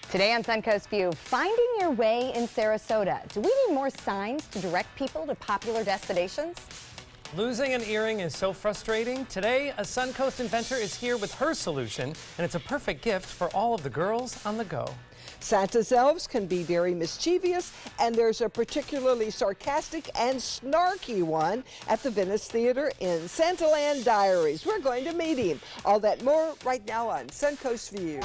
Today on Suncoast View, finding your way in Sarasota. Do we need more signs to direct people to popular destinations? Losing an earring is so frustrating. Today, a Suncoast inventor is here with her solution, and it's a perfect gift for all of the girls on the go. Santa's elves can be very mischievous, and there's a particularly sarcastic and snarky one at the Venice Theater in Santaland Diaries. We're going to meet him. All that more right now on Suncoast View.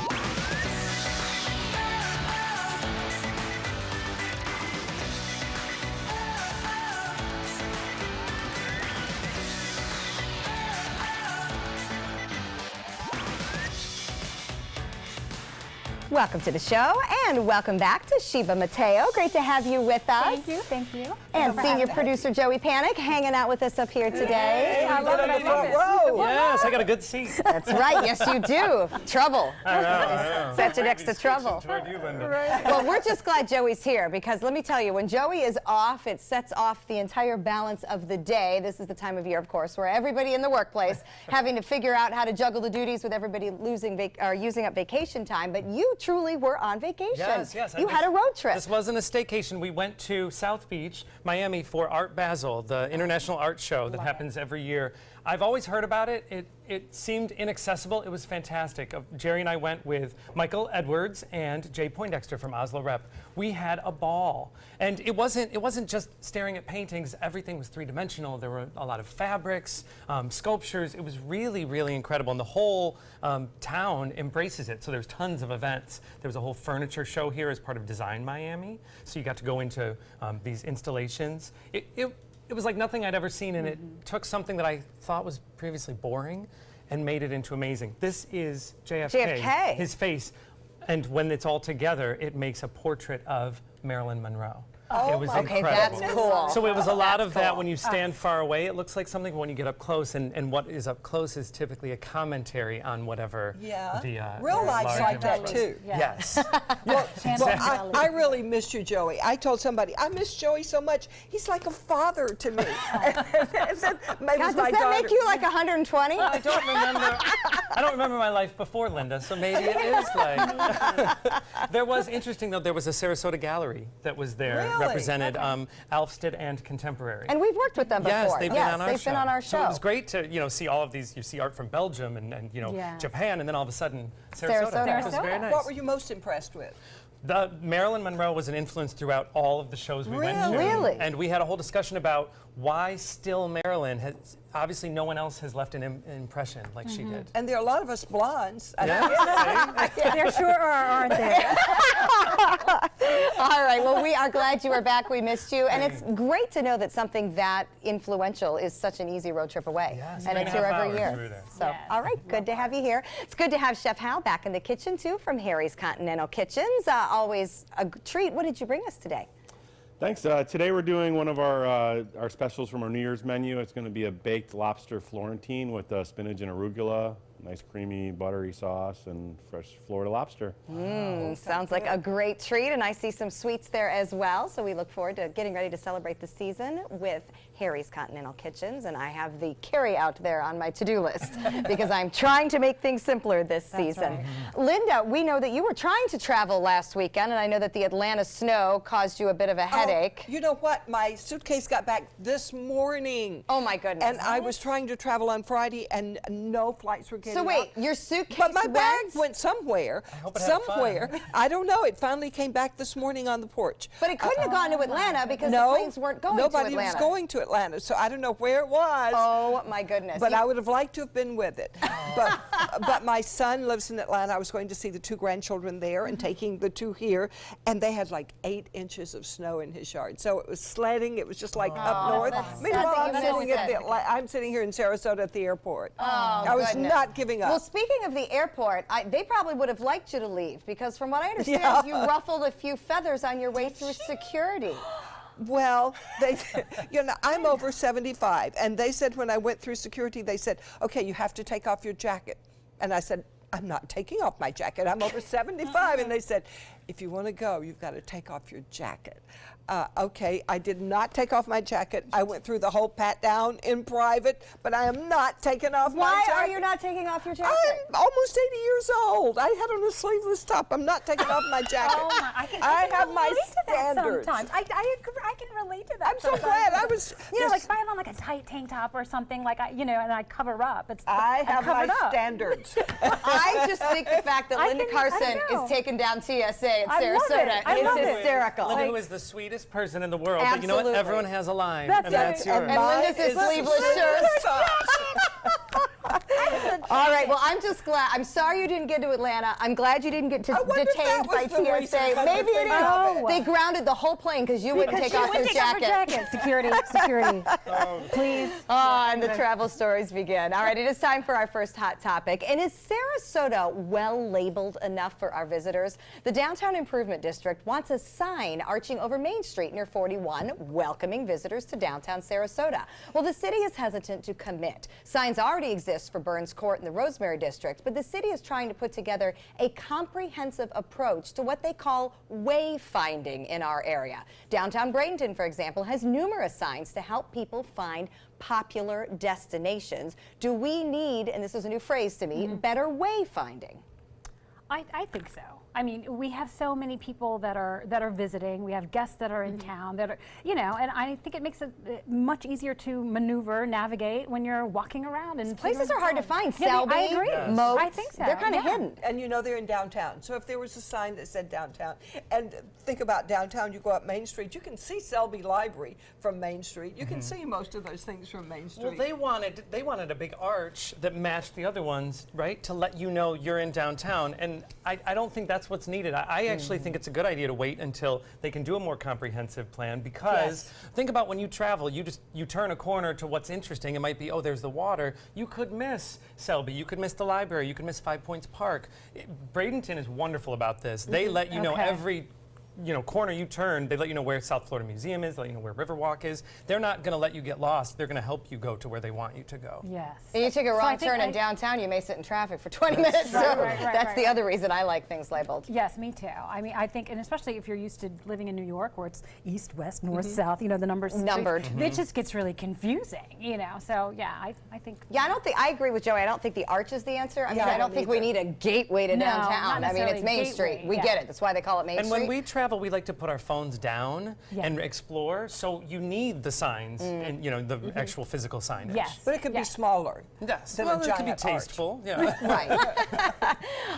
Welcome to the show and welcome back to Sheba Mateo. Great to have you with us. Thank you, thank you. And senior producer Joey Panic hanging out with us up here today. Hey, I love it, I love it. Whoa. Yes, I got a good seat. That's right, yes you do. Trouble. I know. Set you next to trouble. Toward you, Linda. Well, we're just glad Joey's here because let me tell you, when Joey is off, it sets off the entire balance of the day. This is the time of year, of course, where everybody in the workplace having to figure out how to juggle the duties with everybody using up vacation time. But you truly were on vacation. Yes. You had a road trip. This wasn't a staycation. We went to South Beach, Miami for Art Basel, the international art show that happens every year. I've always heard about it. It seemed inaccessible. It was fantastic. Jerry and I went with Michael Edwards and Jay Poindexter from Oslo Rep. We had a ball. And it wasn't just staring at paintings. Everything was three-dimensional. There were a lot of fabrics, sculptures. It was really, really incredible. And the whole town embraces it. So there's tons of events. There was a whole furniture show here as part of Design Miami. So you got to go into these installations. It was like nothing I'd ever seen, and it took something that I thought was previously boring and made it into amazing. This is JFK, his face, and when it's all together, it makes a portrait of Marilyn Monroe. Oh, it was okay, incredible. that's cool. So it was a lot of that when you stand far away. It looks like something, but when you get up close, and what is up close is typically a commentary on whatever the real life's like that too. Yes. Well, I really missed you, Joey. I told somebody, I miss Joey so much. He's like a father to me. God, does that make you like 120? I don't remember my life before Linda, so maybe it is like. There was interesting though. There was a Sarasota gallery that was there, represented Alfsted and Contemporary. And we've worked with them before. Yes, they've been on our show. Been on our show. So it was great to see all of these. You see art from Belgium and Japan, and then all of a sudden Sarasota. It was very nice. What were you most impressed with? The Marilyn Monroe was an influence throughout all of the shows we went to. Really? And we had a whole discussion about why still Marilyn has, obviously no one else has left an impression like she did. And there are a lot of us blondes. There sure are, aren't there? All right, well, we are glad you are back. We missed you. And it's great to know that something that influential is such an easy road trip away. Yes, and it's here every year. We were there. So, all right, good to have you here. It's good to have Chef Hal back in the kitchen, too, from Harry's Continental Kitchens. Always a treat. What did you bring us today? Thanks. Today we're doing one of our specials from our New Year's menu. It's going to be a baked lobster Florentine with spinach and arugula, nice creamy buttery sauce, and fresh Florida lobster. Sounds like a great treat, and I see some sweets there as well. So we look forward to getting ready to celebrate the season with Harry's Continental Kitchens, and I have the carry out there on my to-do list because I'm trying to make things simpler this season. Right. Linda, we know that you were trying to travel last weekend, and I know that the Atlanta snow caused you a bit of a headache. You know what? My suitcase got back this morning. Oh my goodness. And I was trying to travel on Friday, and no flights were getting So wait, out. your suitcase But my bag went somewhere. I hope it had fun. I don't know. It finally came back this morning on the porch. But it couldn't have gone to Atlanta because the planes weren't going to Atlanta. Nobody was going to Atlanta, so I don't know where it was. Oh my goodness. But I would have liked to have been with it. But my son lives in Atlanta. I was going to see the two grandchildren there and taking the two here, and they had like 8 inches of snow in his yard. So it was sledding. It was just like up north. Meanwhile, I'm sitting here in Sarasota at the airport. I was not giving up. Well, speaking of the airport, they probably would have liked you to leave because from what I understand, you ruffled a few feathers on your way through security. Well, I'm over 75, and they said when I went through security, they said, okay, you have to take off your jacket. And I said, I'm not taking off my jacket. I'm over 75. And they said, if you want to go, you've got to take off your jacket. Okay, I did not take off my jacket. I went through the whole pat down in private, but I am not taking off my jacket. Why are you not taking off your jacket? I'm almost 80 years old. I had on a sleeveless top. I'm not taking off my jacket. Oh my, I can have my relate to that standards. sometimes. I can relate to that. I'm so sometimes. glad I was. You know, like if I have on like a tight tank top or something, like and I cover up. I have my covered up. standards. I just think the fact that I Linda can- I Carson know. is taking down TSA at I love it. Sarasota I love is it. hysterical. Linda, who is the sweetest person in the world, but you know what? Absolutely. Everyone has a line, That's and it. that's yours. And Linda's is sleeveless shirt. All right, well, I'm just glad. I'm sorry you didn't get to Atlanta. I'm glad you didn't get I wonder if detained that by was the reason TSA. for Maybe the it is. Oh. They grounded the whole plane because you wouldn't take off your jacket. Security. Please. Oh, and the travel stories begin. All right, it is time for our first hot topic. And is Sarasota well labeled enough for our visitors? The Downtown Improvement District wants a sign arching over Main Street near 41, welcoming visitors to downtown Sarasota. Well, the city is hesitant to commit. Signs already exist for Burns Court in the Rosemary District, but the city is trying to put together a comprehensive approach to what they call wayfinding in our area. Downtown Bradenton, for example, has numerous signs to help people find popular destinations. Do we need, and this is a new phrase to me, better wayfinding? I think so. I mean, we have so many people that are visiting. We have guests that are in town that are, and I think it makes it much easier to maneuver, navigate when you're walking around. And Places are hard to find. Yeah, Selby, I agree. Yes. Moats, I think so. they're kind of yeah. hidden. And they're in downtown. So if there was a sign that said downtown, and think about downtown, you go up Main Street, you can see Selby Library from Main Street. You can see most of those things from Main Street. Well, they wanted a big arch that matched the other ones, right? To let you know you're in downtown. And I don't think that's what's needed. I actually think it's a good idea to wait until they can do a more comprehensive plan, because think about when you travel, you turn a corner to what's interesting. It might be, oh, there's the water. You could miss Selby. You could miss the library. You could miss 5 Points Park. Bradenton is wonderful about this. They let you know every corner you turn. They let you know where South Florida Museum is, they let you know where Riverwalk is. They're not going to let you get lost. They're going to help you go to where they want you to go. Yes. And you take a So I wrong think turn in downtown, you may sit in traffic for 20 minutes. So that's the other reason I like things labeled. Yes, me too. I mean, I think, and especially if you're used to living in New York, where it's east, west, north, south, the numbers Numbered. It just gets really confusing, So yeah, I think. Yeah, I agree with Joey. I don't think the arch is the answer. I mean, I don't think we need a gateway to No, downtown. not I mean, it's necessarily Main Street. gateway, We get it. That's why they call it Main And Street. when we travel, we like to put our phones down and explore. So you need the signs and the actual physical signage. Yes. But it could be smaller. Yes. Than Well, a it giant could be arch. tasteful. Yeah. Right.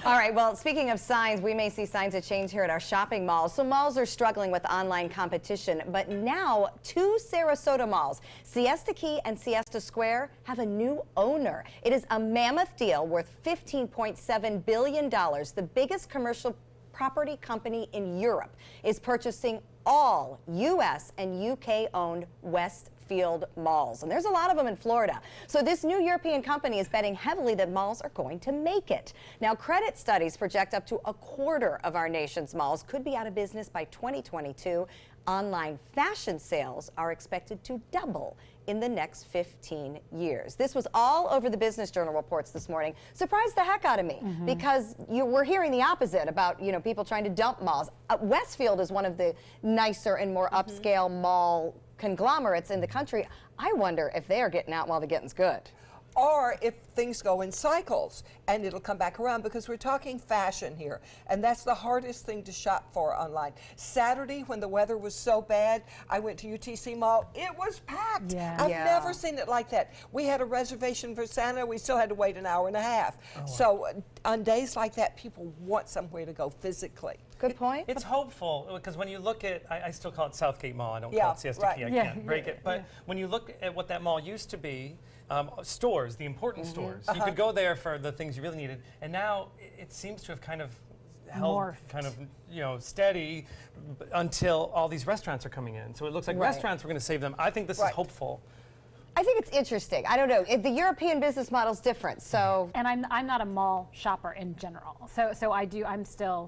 All right, well, speaking of signs, we may see signs of change here at our shopping malls. So malls are struggling with online competition, but now 2 Sarasota malls, Siesta Key and Siesta Square, have a new owner. It is a mammoth deal worth $15.7 billion. The biggest commercial property company in Europe is purchasing all U.S. and UK-owned Westfield malls. And there's a lot of them in Florida. So this new European company is betting heavily that malls are going to make it. Now, credit studies project up to a quarter of our nation's malls could be out of business by 2022. Online fashion sales are expected to double in the next 15 years. This was all over the Business Journal reports this morning. Surprised the heck out of me because we're hearing the opposite about people trying to dump malls. Westfield is one of the nicer and more upscale mall conglomerates in the country. I wonder if they are getting out while the getting's good. Or if things go in cycles and it'll come back around, because we're talking fashion here, and that's the hardest thing to shop for online. Saturday, when the weather was so bad, I went to UTC Mall. It was packed. Yeah. I've never seen it like that. We had a reservation for Santa. We still had to wait an hour and a half. So on days like that, people want somewhere to go physically. Good point. It's hopeful, because when you look at, I still call it Southgate Mall. I don't Yeah, call it Siesta right. Key. I Yeah. can't break it. But when you look at what that mall used to be, stores, the important stores, you could go there for the things you really needed. And now it seems to have kind of held Morphed. kind of steady until all these restaurants are coming in. So it looks like restaurants, we're going to save them. I think this is hopeful. I think it's interesting. I don't know. The European business model's different, so. And I'm not a mall shopper in general. So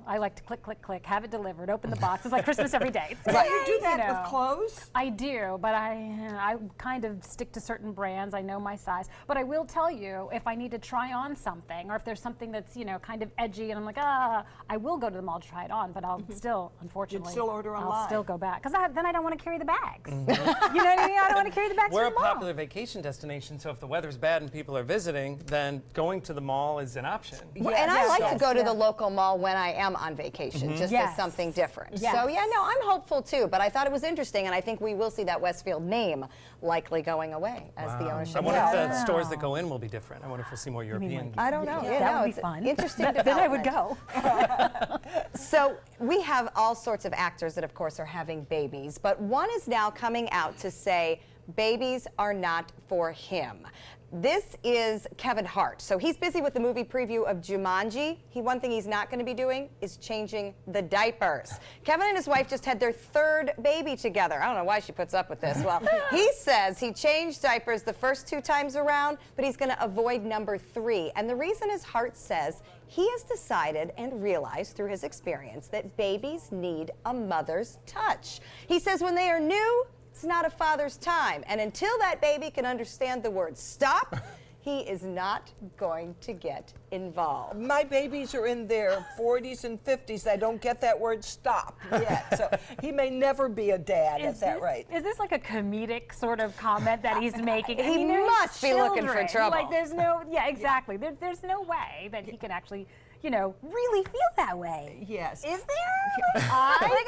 I like to click, have it delivered, open the box. It's like Christmas every day. It's Right. great, You do that know. with clothes? I do, but I kind of stick to certain brands. I know my size. But I will tell you, if I need to try on something, or if there's something that's, kind of edgy, and I'm like, I will go to the mall to try it on, but I'll still, unfortunately, still order I'll online. still go back. Because then I don't want to carry the bags. You know what I mean? I don't want to carry the bags We're to a the mall. popular vacation destination, so if the weather's bad and people are visiting, then going to the mall is an option. And I like to yes, go to yeah. the local mall when I am on vacation, just as Yes. something different. Yes. So yeah, no, I'm hopeful too, but I thought it was interesting, and I think we will see that Westfield name likely going away as the ownership. I wonder if the Wow. stores that go in will be different. I wonder if we'll see more European. I don't know. Yeah, That no, would be it's fun. interesting Then I would development. go. So we have all sorts of actors that, of course, are having babies, but one is now coming out to say babies are not for him. This is Kevin Hart. So he's busy with the movie preview of Jumanji. One thing he's not going to be doing is changing the diapers. Kevin and his wife just had their third baby together. I don't know why she puts up with this. Well, he says he changed diapers the first 2 times around, but he's going to avoid number 3. And the reason is Hart says he has decided and realized through his experience that babies need a mother's touch. He says when they are new, it's not a father's time. And until that baby can understand the word stop, he is not going to get involved. My babies are in their 40s and 50s. They don't get that word stop yet. So he may never be a dad at that rate. Is this like a comedic sort of comment that he's making? He must be looking for children. trouble. Like there's no, yeah, exactly. There's no way that he can actually, really feel that way. Yes. Is there? I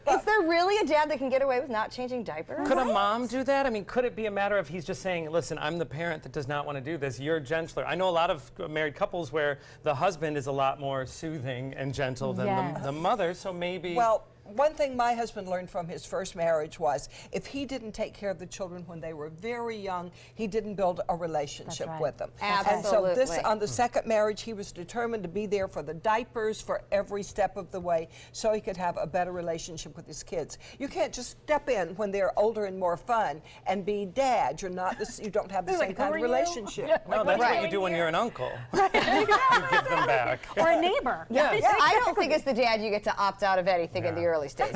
don't. Is there really a dad that can get away with not changing diapers? Could a mom do that? I mean, could it be a matter of he's just saying, listen, I'm the parent that does not want to do this. You're gentler. I know a lot of married couples where the husband is a lot more soothing and gentle than Yes. the mother, so maybe... Well, one thing my husband learned from his first marriage was if he didn't take care of the children when they were very young, he didn't build a relationship right. with them. Absolutely. And so on the second marriage, he was determined to be there for the diapers for every step of the way so he could have a better relationship with his kids. You can't just step in when they're older and more fun and be dad. You're not this, you don't have the same kind of relationship. no, that's what you do when you're an uncle. You give them back. Or a neighbor. Yeah. I don't think as the dad you get to opt out of anything in the early stages.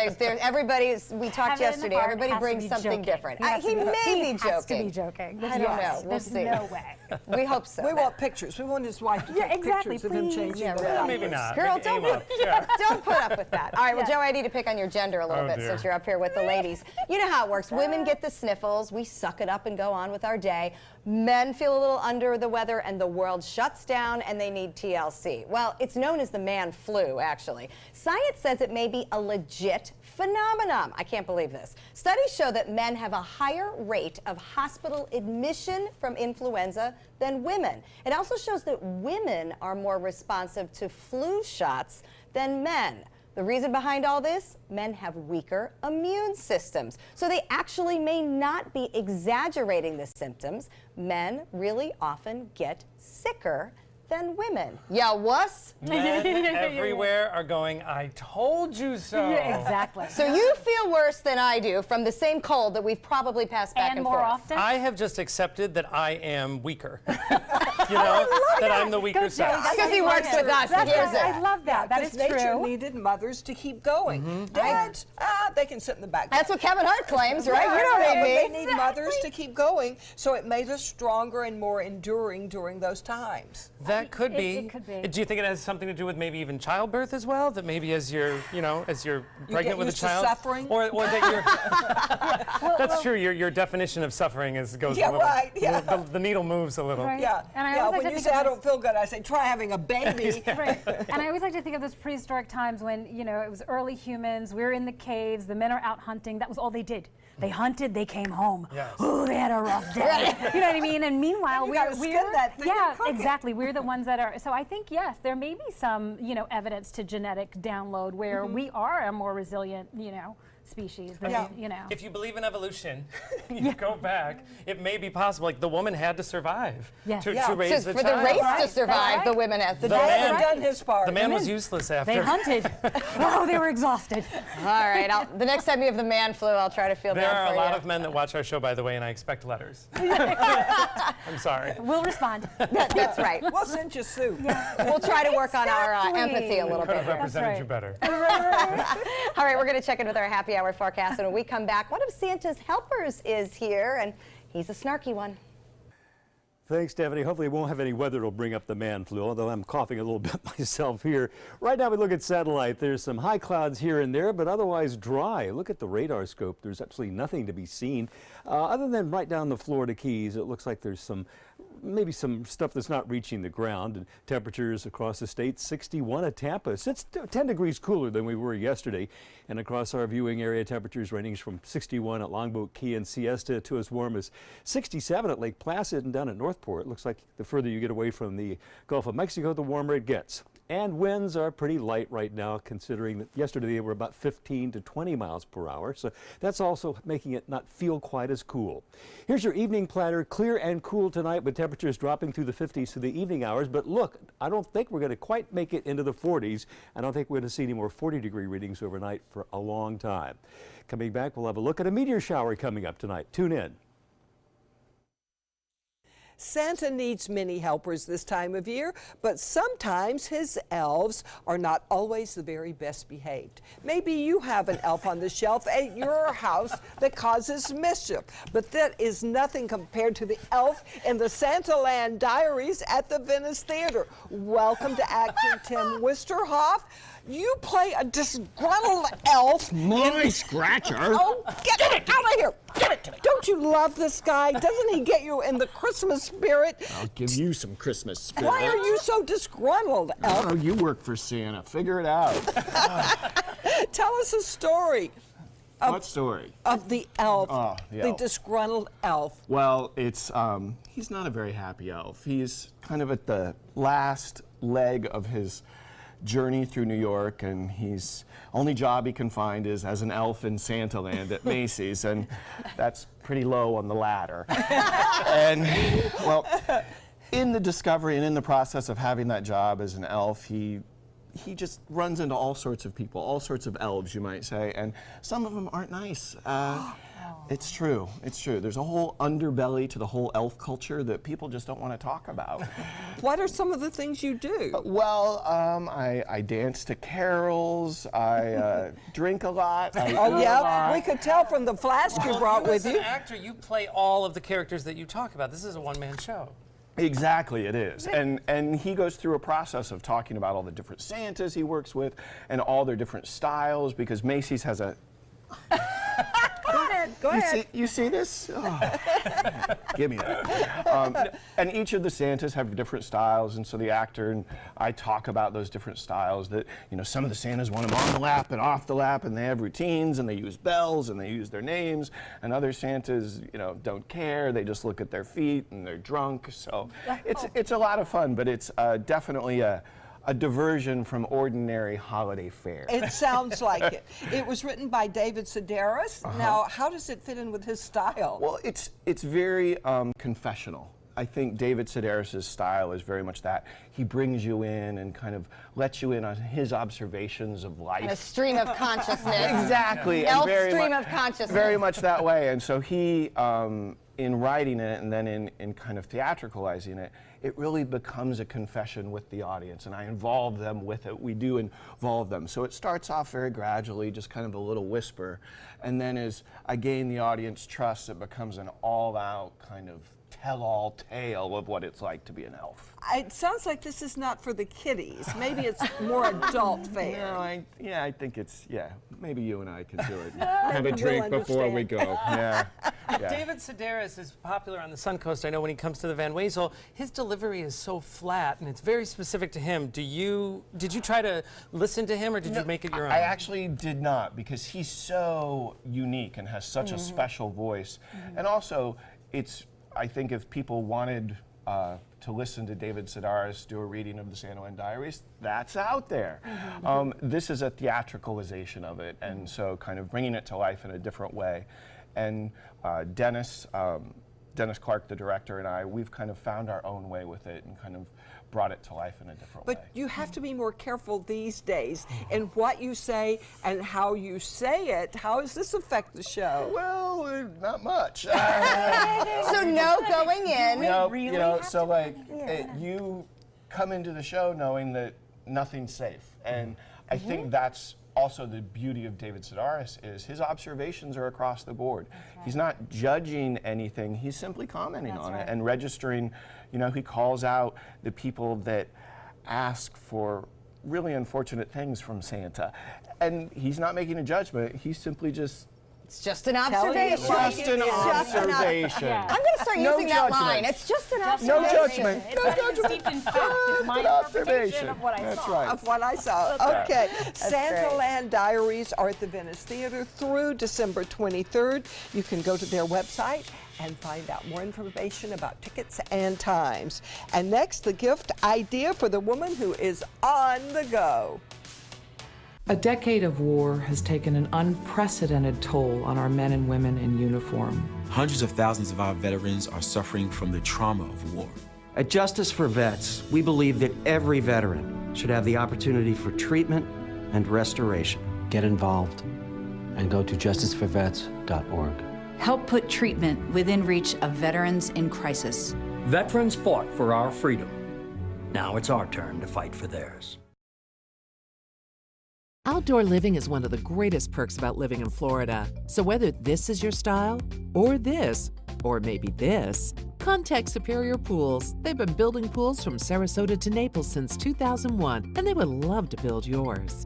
We talked Kevin yesterday. Hart Everybody has to brings be something joking. different. He has He to be- may he be has to joking. be joking. I don't know. We'll There's see. no way. We hope so. We want pictures. We want his wife to take exactly, pictures of him please. changing Yeah, the really. diapers. Maybe not. Girl, Maybe don't aim up. Yeah. don't put up with that. All right, well, Yeah. Joe, I need to pick on your gender a little Oh, bit dear. since you're up here with the ladies. You know how it works. Women get the sniffles. We suck it up and go on with our day. Men feel a little under the weather and the world shuts down and they need TLC. Well, it's known as the man flu, actually. Science says it may be a legit phenomenon. I can't believe this. Studies show that men have a higher rate of hospital admission from influenza than women. It also shows that women are more responsive to flu shots than men. The reason behind all this? Men have weaker immune systems. So they actually may not be exaggerating the symptoms. Men really often get sicker than women. Yeah, wuss? Men everywhere are going, I told you so. Yeah, exactly. So you feel worse than I do from the same cold that we've probably passed back and, and more forth. often. I have just accepted that I am weaker. That I'm the weaker Go, Joey. side. Because he works with us. He That's hears right. it. I love that. That is Because nature true. needed mothers to keep going. Dads, they can sit in the back. That's what Kevin Hart claims, right? You don't They need me. need mothers to keep going, so it made us stronger and more enduring during those times. That could be. It could be. Do you think it has something to do with maybe even childbirth as well? That maybe as you're, as you're pregnant with a used to child, suffering? or that you're. That's true. Your definition of suffering goes Yeah, a little. right, yeah. The needle moves a little. Right. Yeah, And I yeah. always like When to you think say of I this- don't feel good, I say try having a baby. Right. And I always like to think of those prehistoric times when, it was early humans, we were in the caves, the men are out hunting, that was all they did. They hunted, they came home. Yes. Oh, they had a rough day. You know what I mean? And meanwhile, You gotta skin that thing and yeah, cook it. exactly. We're the ones that are, so I think, yes, there may be some, evidence to genetic download where we are a more resilient, species. That, Yeah. you know. If you believe in evolution, you go back, it may be possible. Like the woman had to survive Yes. to, Yeah. to raise So the for the child. race right, to survive, that's the right. women have to The do guy it. had done his part. The man was useless after. They hunted. Oh, they were exhausted. All right, the next time you have the man flu, I'll try to feel There bad are for a lot you. of men that watch our show, by the way, and I expect letters. I'm sorry. We'll respond. That's right. We'll send you soup. We'll try to work on our Exactly. empathy a little Could bit. have represented right. you better. All right, we're going to check in with our happy hour forecast, and when we come back, one of Santa's helpers is here, and he's a snarky one. Thanks, Stephanie. Hopefully we won't have any weather that'll bring up the man flu, although I'm coughing a little bit myself here. Right now we look at satellite. There's some high clouds here and there, but otherwise dry. Look at the radar scope. There's absolutely nothing to be seen. Other than right down the Florida Keys, it looks like there's maybe some stuff that's not reaching the ground. And temperatures across the state, 61 at Tampa. So it's 10 degrees cooler than we were yesterday. And across our viewing area, temperatures ranging from 61 at Longboat Key and Siesta to as warm as 67 at Lake Placid and down at Northport. It looks like the further you get away from the Gulf of Mexico, the warmer it gets. And winds are pretty light right now, considering that yesterday they were about 15 to 20 miles per hour. So that's also making it not feel quite as cool. Here's your evening platter. Clear and cool tonight with temperatures dropping through the 50s through the evening hours. But look, I don't think we're going to quite make it into the 40s. I don't think we're going to see any more 40-degree readings overnight for a long time. Coming back, we'll have a look at a meteor shower coming up tonight. Tune in. Santa needs many helpers this time of year, but sometimes his elves are not always the very best behaved. Maybe you have an elf on the shelf at your house that causes mischief, but that is nothing compared to the elf in the Santaland Diaries at the Venice Theater. Welcome to actor Tim Wisterhoff. You play a disgruntled elf. My scratcher. Oh, get it out of here! Give it to me! Don't you love this guy? Doesn't he get you in the Christmas spirit? I'll give you some Christmas spirit. Why are you so disgruntled, elf? Oh, you work for Santa. Figure it out. Tell us a story What story? of the elf, Oh, the the elf. disgruntled elf. Well, it's he's not a very happy elf. He's kind of at the last leg of his journey through New York, and his only job he can find is as an elf in Santaland at Macy's, and that's pretty low on the ladder. And well, in the discovery and in the process of having that job as an elf, he just runs into all sorts of people, all sorts of elves, you might say, and some of them aren't nice. It's true. It's true. There's a whole underbelly to the whole elf culture that people just don't want to talk about. What are some of the things you do? Well, I dance to carols. I drink a lot. I Oh, eat a yeah? lot. We could tell from the flask you brought with As you. an actor, you play all of the characters that you talk about. This is a one-man show. Exactly, it is. And he goes through a process of talking about all the different Santas he works with and all their different styles, because Macy's has a... Go ahead. You see this? Oh. Give me that. And each of the Santas have different styles, and so the actor and I talk about those different styles. That, you know, some of the Santas want them on the lap and off the lap, and they have routines, and they use bells, and they use their names. And other Santas, you know, don't care. They just look at their feet, and they're drunk. So it's a lot of fun, but it's definitely a diversion from ordinary holiday fare. It sounds like it. It was written by David Sedaris. Now, how does it fit in with his style? Well, it's very confessional. I think David Sedaris' style is very much that. He brings you in and kind of lets you in on his observations of life. And a stream of consciousness. Exactly. Elf and very stream of consciousness. Very much that way. And so he, in writing it and then in kind of theatricalizing it, it really becomes a confession with the audience, and I involve them with it. We do involve them. So it starts off very gradually, just kind of a little whisper, and then as I gain the audience trust, it becomes an all-out kind of tell-all tale of what it's like to be an elf. It sounds like this is not for the kiddies. Maybe it's more adult fare. No, I think it's, maybe you and I can do it. Have a We'll drink before we understand. go. Yeah. David Sedaris is popular on the Suncoast. I know when he comes to the Van Wezel, his delivery is so flat and it's very specific to him. Did you try to listen to him, or did you make it your own? I actually did not, because he's so unique and has such a special voice. And also, I think if people wanted to listen to David Sedaris do a reading of the San Juan Diaries, that's out there. This is a theatricalization of it, and so kind of bringing it to life in a different way. And Dennis Clark, the director, and I, we've kind of found our own way with it and kind of brought it to life in a different way. But you have to be more careful these days in what you say and how you say it. How does this affect the show? Well, not much. So no going in. You know, so like you come into the show knowing that nothing's safe, and I think that's also the beauty of David Sedaris is his observations are across the board. He's not judging anything, he's simply commenting on it and registering. You know, he calls out the people that ask for really unfortunate things from Santa. And he's not making a judgment, he's simply just It's just an observation. Just an observation. I'm going to start using that line. It's just an observation. No judgment. It's steeped in fact. It's my interpretation of what I That's saw. right. Of what I saw. Okay. Santaland Diaries are at the Venice Theater through December 23rd. You can go to their website and find out more information about tickets and times. And next, the gift idea for the woman who is on the go. A decade of war has taken an unprecedented toll on our men and women in uniform. Hundreds of thousands of our veterans are suffering from the trauma of war. At Justice for Vets, we believe that every veteran should have the opportunity for treatment and restoration. Get involved and go to justiceforvets.org. Help put treatment within reach of veterans in crisis. Veterans fought for our freedom. Now it's our turn to fight for theirs. Outdoor living is one of the greatest perks about living in Florida. So whether this is your style, or this, or maybe this, contact Superior Pools. They've been building pools from Sarasota to Naples since 2001, and they would love to build yours.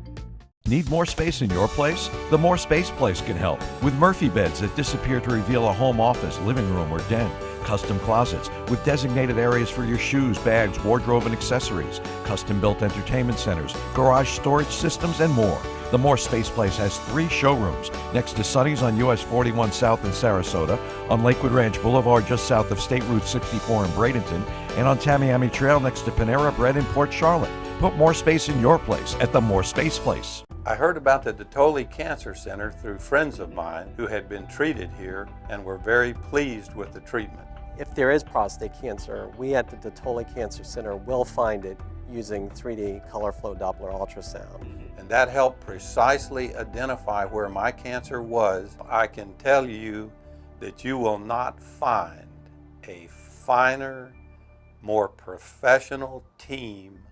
Need more space in your place? The More Space Place can help with Murphy beds that disappear to reveal a home office, living room, or den. Custom closets with designated areas for your shoes, bags, wardrobe, and accessories. Custom-built entertainment centers, garage storage systems, and more. The More Space Place has 3 showrooms next to Sunny's on US 41 South in Sarasota, on Lakewood Ranch Boulevard just south of State Route 64 in Bradenton, and on Tamiami Trail next to Panera Bread in Port Charlotte. Put more space in your place at the More Space Place. I heard about the Detoli Cancer Center through friends of mine who had been treated here and were very pleased with the treatment. If there is prostate cancer, we at the Detoli Cancer Center will find it using 3D color flow Doppler ultrasound. And that helped precisely identify where my cancer was. I can tell you that you will not find a finer, more professional team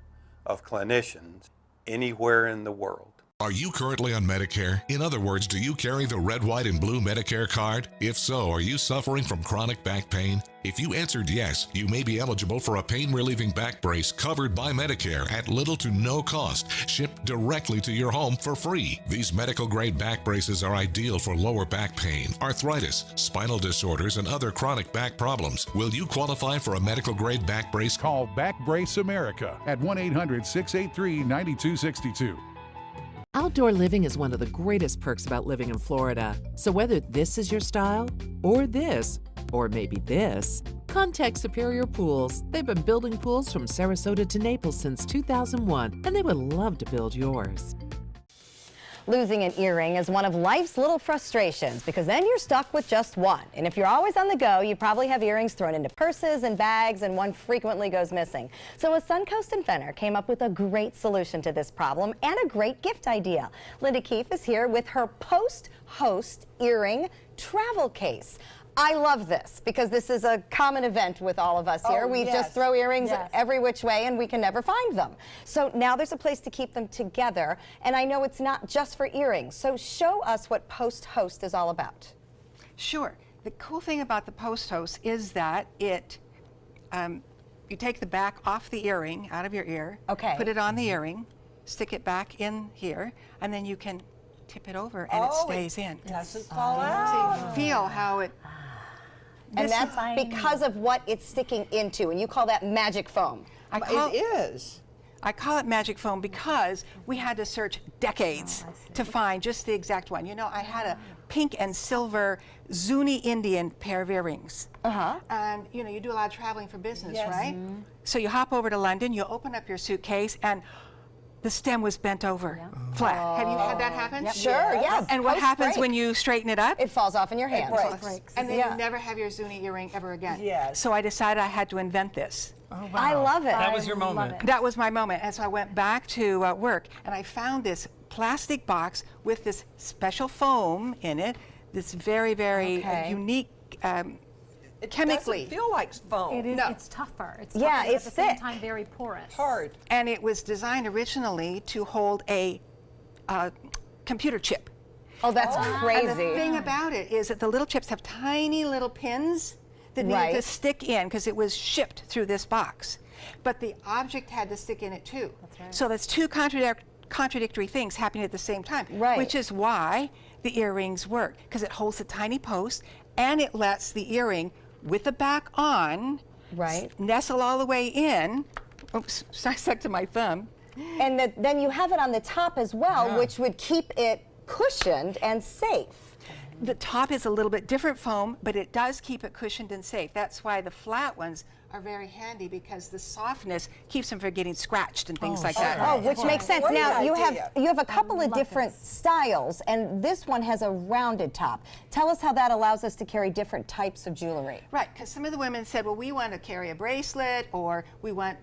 of clinicians anywhere in the world. Are you currently on Medicare? In other words, do you carry the red, white, and blue Medicare card? If so, are you suffering from chronic back pain? If you answered yes, you may be eligible for a pain-relieving back brace covered by Medicare at little to no cost, shipped directly to your home for free. These medical-grade back braces are ideal for lower back pain, arthritis, spinal disorders, and other chronic back problems. Will you qualify for a medical-grade back brace? Call Back Brace America at 1-800-683-9262. Outdoor living is one of the greatest perks about living in Florida. So whether this is your style, or this, or maybe this, contact Superior Pools. They've been building pools from Sarasota to Naples since 2001, and they would love to build yours. Losing an earring is one of life's little frustrations because then you're stuck with just one. And if you're always on the go, you probably have earrings thrown into purses and bags, and one frequently goes missing. So a Suncoast inventor came up with a great solution to this problem and a great gift idea. Linda Keefe is here with her post-host earring travel case. I love this because this is a common event with all of us here. We just throw earrings every which way and we can never find them. So now there's a place to keep them together, and I know it's not just for earrings. So show us what post-host is all about. Sure. The cool thing about the post-host is that it, you take the back off the earring, out of your ear, put it on the earring, stick it back in here, and then you can tip it over and it stays in. It doesn't fall out. So you feel how it... And that's because of what it's sticking into, and you call that magic foam. It is. I call it magic foam because we had to search decades to find just the exact one. You know, I had a pink and silver Zuni Indian pair of earrings. Uh-huh. And you know, you do a lot of traveling for business, Yes. right? So you hop over to London, you open up your suitcase, and the stem was bent over flat. Have you had that happen? Sure, yeah. And what happens Post-break. when you straighten it up? It falls off in your hand. It breaks. And then you never have your Zuni earring ever again. Yes. So I decided I had to invent this. Oh, wow. I love it. That was your moment. That was my moment. And so I went back to work, and I found this plastic box with this special foam in it, this very, very unique It chemically. doesn't feel like foam. It is. No. It's tougher. It's Yeah, tougher, but it's at the same thick. time very porous. Hard. And it was designed originally to hold a computer chip. Oh, that's And crazy. the thing about it is that the little chips have tiny little pins that needed to stick in because it was shipped through this box. But the object had to stick in it too. That's right. So that's two contradictory things happening at the same time. Right. Which is why the earrings work, because it holds a tiny post and it lets the earring with the back on nestle all the way in. Oops, I stuck to my thumb. And then you have it on the top as well, which would keep it cushioned and safe. The top is a little bit different foam, but it does keep it cushioned and safe. That's why the flat ones are very handy, because the softness keeps them from getting scratched and things like that. Oh, which makes sense. Great Now you idea. have a couple of different styles, and this one has a rounded top. Tell us how that allows us to carry different types of jewelry. Right, because some of the women said, well, we want to carry a bracelet, or we want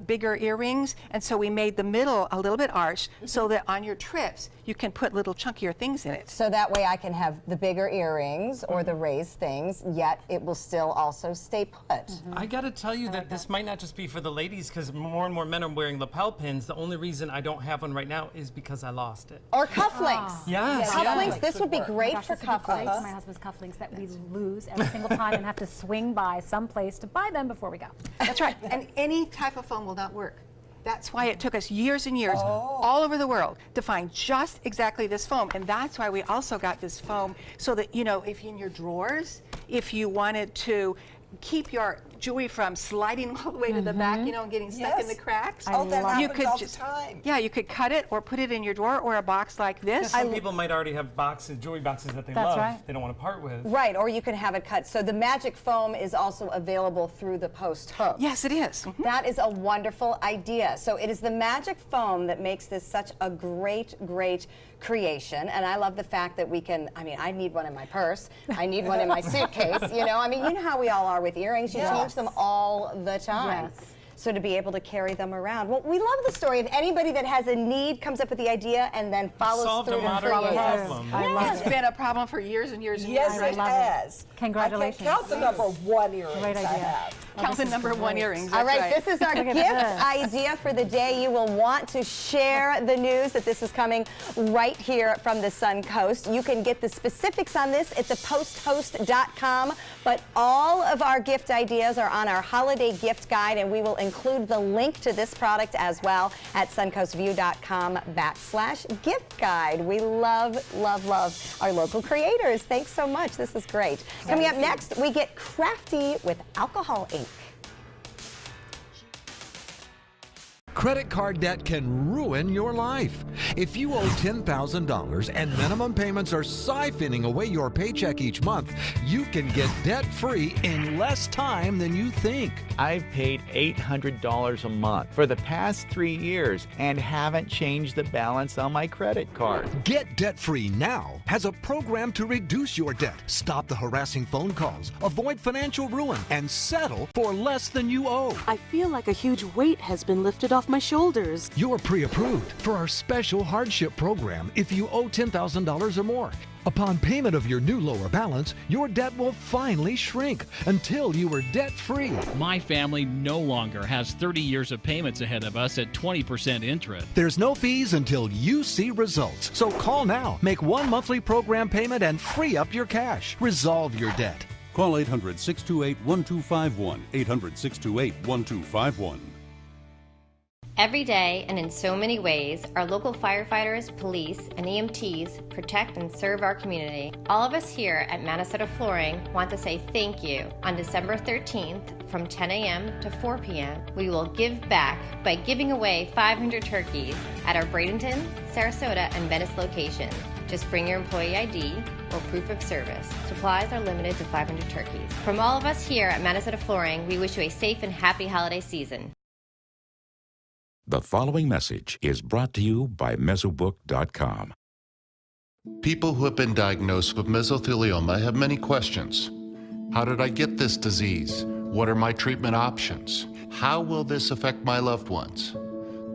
bigger earrings, and so we made the middle a little bit arched so that on your trips you can put little chunkier things in it. So that way I can have the bigger earrings or the raised things, yet it will still also stay put. I gotta tell you that this might not just be for the ladies, because more and more men are wearing lapel pins. The only reason I don't have one right now is because I lost it. Or cufflinks. Yes, Cufflinks, this would be great Gosh, for this would be great for cufflinks. my husband's cufflinks that we lose every single time and have to swing by someplace to buy them before we go. That's right, and any type of foam will not work. That's why it took us years and years all over the world to find just exactly this foam. And that's why we also got this foam so that, you know, if in your drawers, if you wanted to keep your jewelry from sliding all the way to the back, you know, and getting stuck in the cracks. Oh, that happens you could all just, the time. Yeah, you could cut it or put it in your drawer or a box like this. Some people might already have boxes, jewelry boxes that they love. They don't want to part with. Right, or you can have it cut. So the magic foam is also available through the post hook. Yes, it is. That is a wonderful idea. So it is the magic foam that makes this such a great, great creation. And I love the fact that we can, I mean, I need one in my purse. I need one in my suitcase. You know, I mean, you know how we all are with earrings. You change them all the time. So to be able to carry them around. Well, we love the story of anybody that has a need, comes up with the idea, and then follows through to create it. It's been a problem for years and years and Yes, years. it has. Congratulations. I can count the number one earrings Great idea. I have. Count the number one earrings. All That's right, this is our Look at gift this. idea for the day. You will want to share the news that this is coming right here from the Suncoast. You can get the specifics on this at theposthost.com, but all of our gift ideas are on our holiday gift guide, and we will include the link to this product as well at suncoastview.com/gift guide. We love, love, love our local creators. Thanks so much. This is great. Coming up next, we get crafty with alcohol ink. Credit card debt can ruin your life. If you owe $10,000 and minimum payments are siphoning away your paycheck each month, you can get debt-free in less time than you think. I've paid $800 a month for the past 3 years and haven't changed the balance on my credit card. Get debt-free now has a program to reduce your debt, stop the harassing phone calls, avoid financial ruin, and settle for less than you owe. I feel like a huge weight has been lifted off my shoulders. You're pre-approved for our special hardship program if you owe $10,000 or more. Upon payment of your new lower balance, your debt will finally shrink until you are debt-free. My family no longer has 30 years of payments ahead of us at 20% interest. There's no fees until you see results. So call now, make one monthly program payment, and free up your cash. Resolve your debt. Call 800-628-1251, 800-628-1251. Every day and in so many ways, our local firefighters, police, and EMTs protect and serve our community. All of us here at Minnesota Flooring want to say thank you. On December 13th, from 10 a.m. to 4 p.m., we will give back by giving away 500 turkeys at our Bradenton, Sarasota, and Venice location. Just bring your employee ID or proof of service. Supplies are limited to 500 turkeys. From all of us here at Minnesota Flooring, we wish you a safe and happy holiday season. The following message is brought to you by Mesobook.com. People who have been diagnosed with mesothelioma have many questions. How did I get this disease? What are my treatment options? How will this affect my loved ones?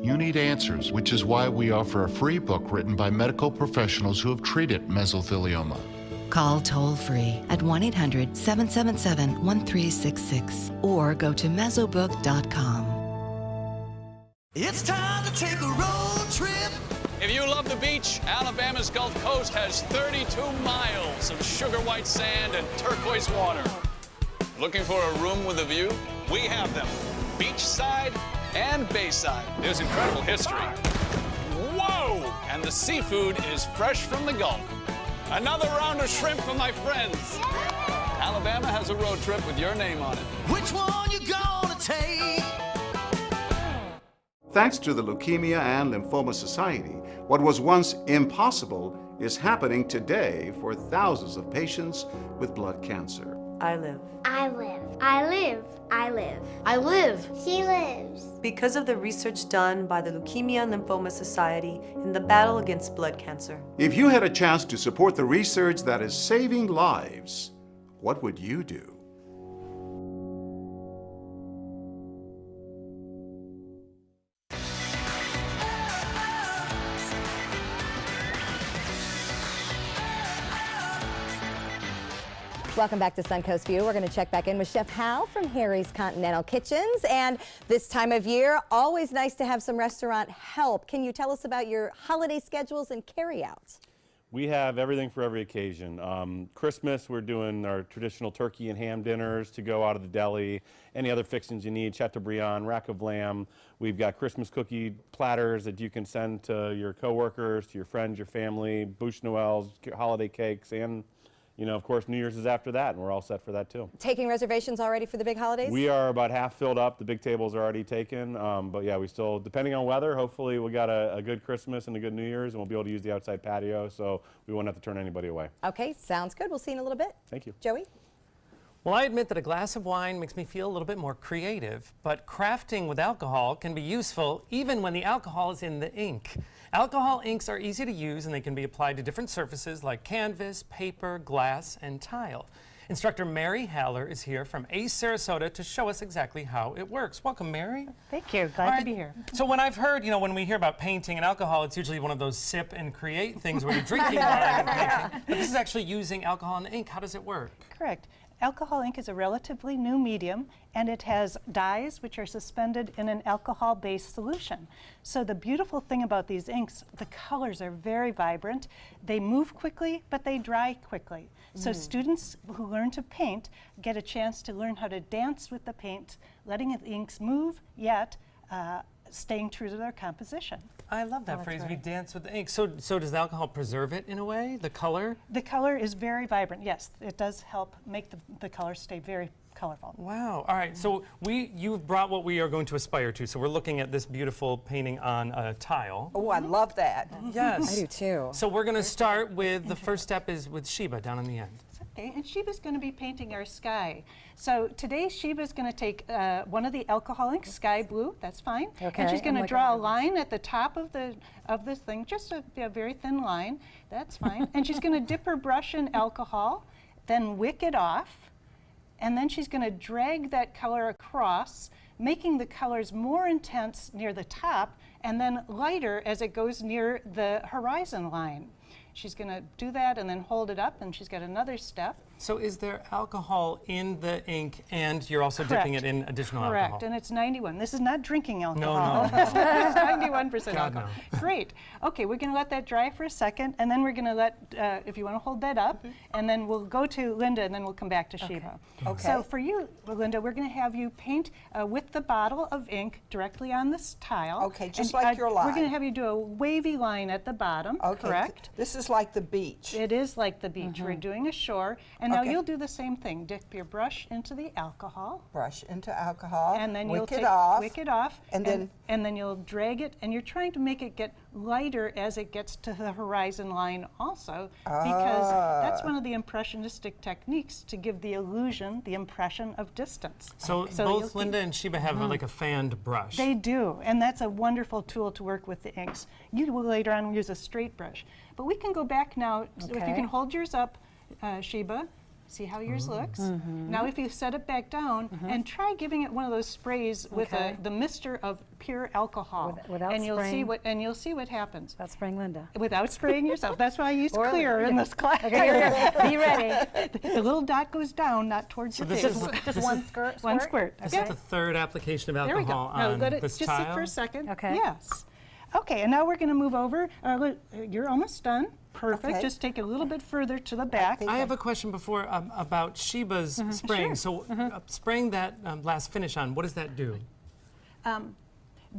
You need answers, which is why we offer a free book written by medical professionals who have treated mesothelioma. Call toll-free at 1-800-777-1366 or go to mesobook.com. It's time to take a road trip. If you love the beach, Alabama's Gulf Coast has 32 miles of sugar white sand and turquoise water. Looking for a room with a view? We have them. Beachside and bayside. There's incredible history. Whoa! And the seafood is fresh from the Gulf. Another round of shrimp for my friends. Alabama has a road trip with your name on it. Which one you gonna take? Thanks to the Leukemia and Lymphoma Society, what was once impossible is happening today for thousands of patients with blood cancer. I live. I live. I live. I live. I live. She lives. Because of the research done by the Leukemia and Lymphoma Society in the battle against blood cancer. If you had a chance to support the research that is saving lives, what would you do? Welcome back to Suncoast View. We're going to check back in with Chef Hal from Harry's Continental Kitchens. And this time of year, always nice to have some restaurant help. Can you tell us about your holiday schedules and carryouts? We have everything for every occasion. Christmas, we're doing our traditional turkey and ham dinners to go out of the deli. Any other fixings you need, Chateaubriand, rack of lamb. We've got Christmas cookie platters that you can send to your coworkers, to your friends, your family, bûche noëls, holiday cakes, and you know, of course, New Year's is after that, and we're all set for that too. Taking reservations already for the big holidays? We are about half filled up. The big tables are already taken, but yeah, we still, depending on weather, hopefully we got a good Christmas and a good New Year's, and we'll be able to use the outside patio, so we won't have to turn anybody away. Okay, sounds good. We'll see you in a little bit. Thank you. Joey? Well, I admit that a glass of wine makes me feel a little bit more creative, but crafting with alcohol can be useful even when the alcohol is in the ink. Alcohol inks are easy to use and they can be applied to different surfaces like canvas, paper, glass, and tile. Instructor Mary Haller is here from Ace Sarasota to show us exactly how it works. Welcome, Mary. Thank you. Glad to be here. So when I've heard, you know, when we hear about painting and alcohol, it's usually one of those sip and create things where you're drinking wine and painting. But this is actually using alcohol and ink. How does it work? Correct. Alcohol ink is a relatively new medium, and it has dyes which are suspended in an alcohol-based solution. So the beautiful thing about these inks, the colors are very vibrant. They move quickly, but they dry quickly. So students who learn to paint get a chance to learn how to dance with the paint, letting the inks move, yet staying true to their composition. I love that phrase, we dance with the ink. So does the alcohol preserve it in a way, the color? The color is very vibrant, yes. It does help make the color stay very colorful. Wow, all right, so you've brought what we are going to aspire to. So we're looking at this beautiful painting on a tile. Oh, I love that. Yes. I do too. So we're gonna start with, the first step is with Sheba down on the end. Okay, and Sheba's going to be painting our sky. So today Sheba's going to take one of the alcohol ink, sky blue, that's fine. Okay. And she's going to draw a line at the top of this thing, just a very thin line, that's fine. And she's going to dip her brush in alcohol, then wick it off, and then she's going to drag that color across, making the colors more intense near the top and then lighter as it goes near the horizon line. She's going to do that and then hold it up, and she's got another step. So is there alcohol in the ink, and you're also dipping it in additional alcohol? Correct, and it's 91. This is not drinking alcohol. No, no. It's 91% God, alcohol. no. Great. Okay, we're going to let that dry for a second, and then we're going to let, if you want to hold that up, and then we'll go to Linda, and then we'll come back to Sheba. Okay. So for you, Linda, we're going to have you paint with the bottle of ink directly on this tile. Okay, just and, like your line. We're going to have you do a wavy line at the bottom, correct? This is like the beach. It is like the beach. We're doing a shore, and now you'll do the same thing. Dip your brush into the alcohol. Brush into alcohol. And then you'll wick it off. Wick it off. And then you'll drag it, and you're trying to make it get lighter as it gets to the horizon line also, because that's one of the impressionistic techniques to give the illusion, the impression of distance. So both Linda and Sheba have like a fanned brush. They do, and that's a wonderful tool to work with the inks. You will later on use a straight brush. But we can go back now, if you can hold yours up, Sheba. See how yours looks? Now if you set it back down and try giving it one of those sprays with the mister of pure alcohol. Without and you'll spraying. see what happens. Without spraying Linda. Without spraying yourself. That's why I used clear in this class. Okay, be ready. The little dot goes down, not towards your face. Just one squirt? One squirt. This is the third application of There we go. alcohol Now on let it this just tile. sit for a second. Okay. Yes. Okay, and now we're going to move over. You're almost done. Perfect. Okay. Just take it a little bit further to the back. I have a question before about Sheba's spraying. Sure. So spraying that last finish on, what does that do?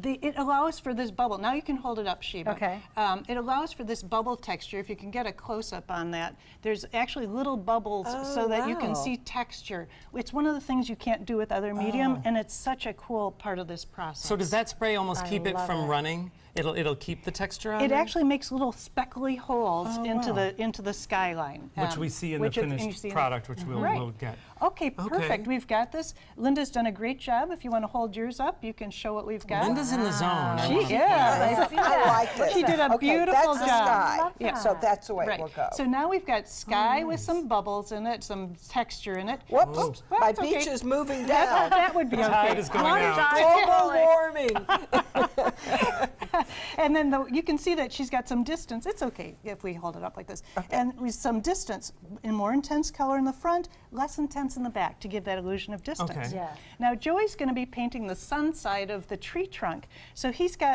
It allows for this bubble. Now you can hold it up, Sheba. Okay. It allows for this bubble texture. If you can get a close-up on that, there's actually little bubbles so that you can see texture. It's one of the things you can't do with other medium, and it's such a cool part of this process. So does that spray almost keep it from running? It'll keep the texture on It there? actually makes little speckly holes into the skyline. Which we see in the finished product, which we'll get. Okay, perfect. We've got this. Linda's done a great job. If you want to hold yours up, you can show what we've got. Linda's in the zone. I like this. She did a beautiful that's job. The sky. So that's the way it will go. So now we've got sky with some bubbles in it, some texture in it. Whoops. Well, My it's beach is moving down. That would be okay. Tide is going out. Global warming. And then you can see that she's got some distance. It's okay if we hold it up like this. And with some distance, in more intense color in the front, less intense in the back to give that illusion of distance. Okay. Yeah. Now Joey's going to be painting the sun side of the tree trunk. So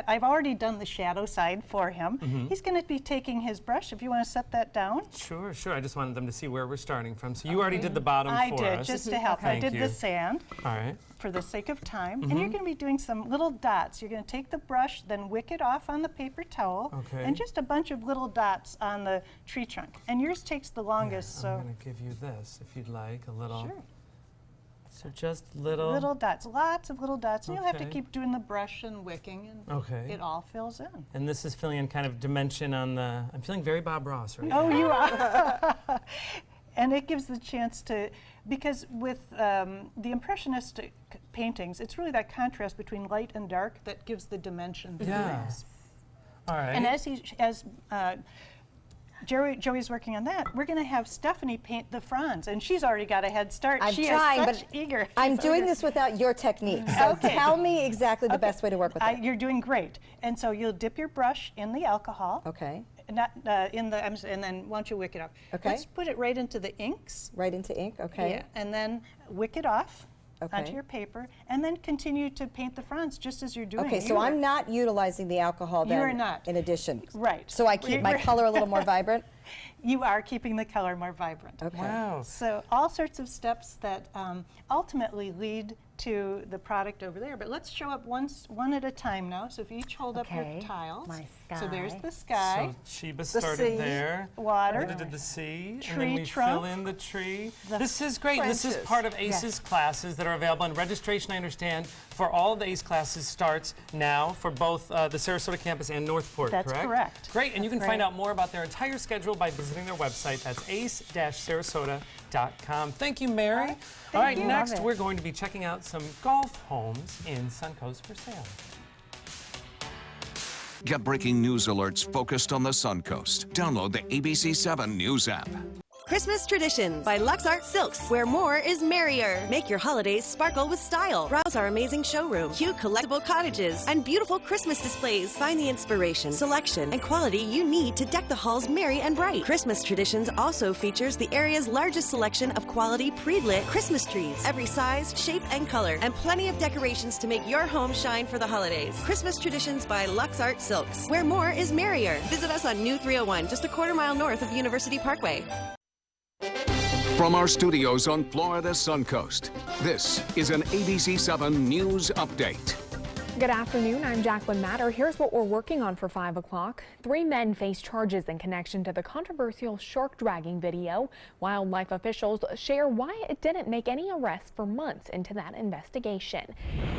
I've already done the shadow side for him. He's going to be taking his brush. If you want to set that down. Sure. I just wanted them to see where we're starting from. So you already did the bottom for us. I did, just to help. I did the sand. All right. For the sake of time. And you're going to be doing some little dots. You're going to take the brush, then wick it off on the paper towel, and just a bunch of little dots on the tree trunk. And yours takes the longest. I'm going to give you this, if you'd like, a little. Sure. So just little. Little dots, lots of little dots. And you'll have to keep doing the brush and wicking, and it all fills in. And this is filling in kind of dimension on the. I'm feeling very Bob Ross right now. Oh, you are. And it gives the chance to, because with the Impressionistic paintings, it's really that contrast between light and dark that gives the dimension to things. All right. And as Joey's working on that, we're going to have Stephanie paint the fronds, and she's already got a head start. I'm she trying, is but such eager. I'm doing this without your technique. So tell me exactly the best way to work with it. You're doing great. And so you'll dip your brush in the alcohol. Okay. Not and then why don't you wick it off? Okay. Let's put it right into the inks. Right into ink, okay. Yeah, and then wick it off Okay. onto your paper, and then continue to paint the fronds just as you're doing. Okay, so I'm not utilizing the alcohol then. You are not. In addition. Right. So I keep my color a little more vibrant? You are keeping the color more vibrant. Okay. Wow. So all sorts of steps that ultimately lead to the product over there. But let's show up one at a time now. So if you each hold up your tiles. My sky. So there's the sky. So Sheba started there. Water. Linda did the sea. Tree and then we trunk. fill in the tree. This is great. This is part of ACE's classes that are available. And registration, I understand, for all of the ACE classes starts now for both the Sarasota campus and Northport, That's correct. Great. And you can find out more about their entire schedule by visiting their website. That's ace-sarasota.com. Thank you, Mary. All right, next we're going to be checking out some golf homes in Suncoast for sale. Get breaking news alerts focused on the Suncoast. Download the ABC7 News app. Christmas Traditions by Lux Art Silks, where more is merrier. Make your holidays sparkle with style. Browse our amazing showroom, cute collectible cottages, and beautiful Christmas displays. Find the inspiration, selection, and quality you need to deck the halls merry and bright. Christmas Traditions also features the area's largest selection of quality pre-lit Christmas trees, every size, shape, and color, and plenty of decorations to make your home shine for the holidays. Christmas Traditions by Lux Art Silks, where more is merrier. Visit us on New 301, just a quarter-mile north of University Parkway. From our studios on Florida's Suncoast, this is an ABC7 News Update. Good afternoon, I'm Jacqueline Matter. Here's what we're working on for 5 o'clock. 3 men face charges in connection to the controversial shark dragging video. Wildlife officials share why it didn't make any arrests for months into that investigation.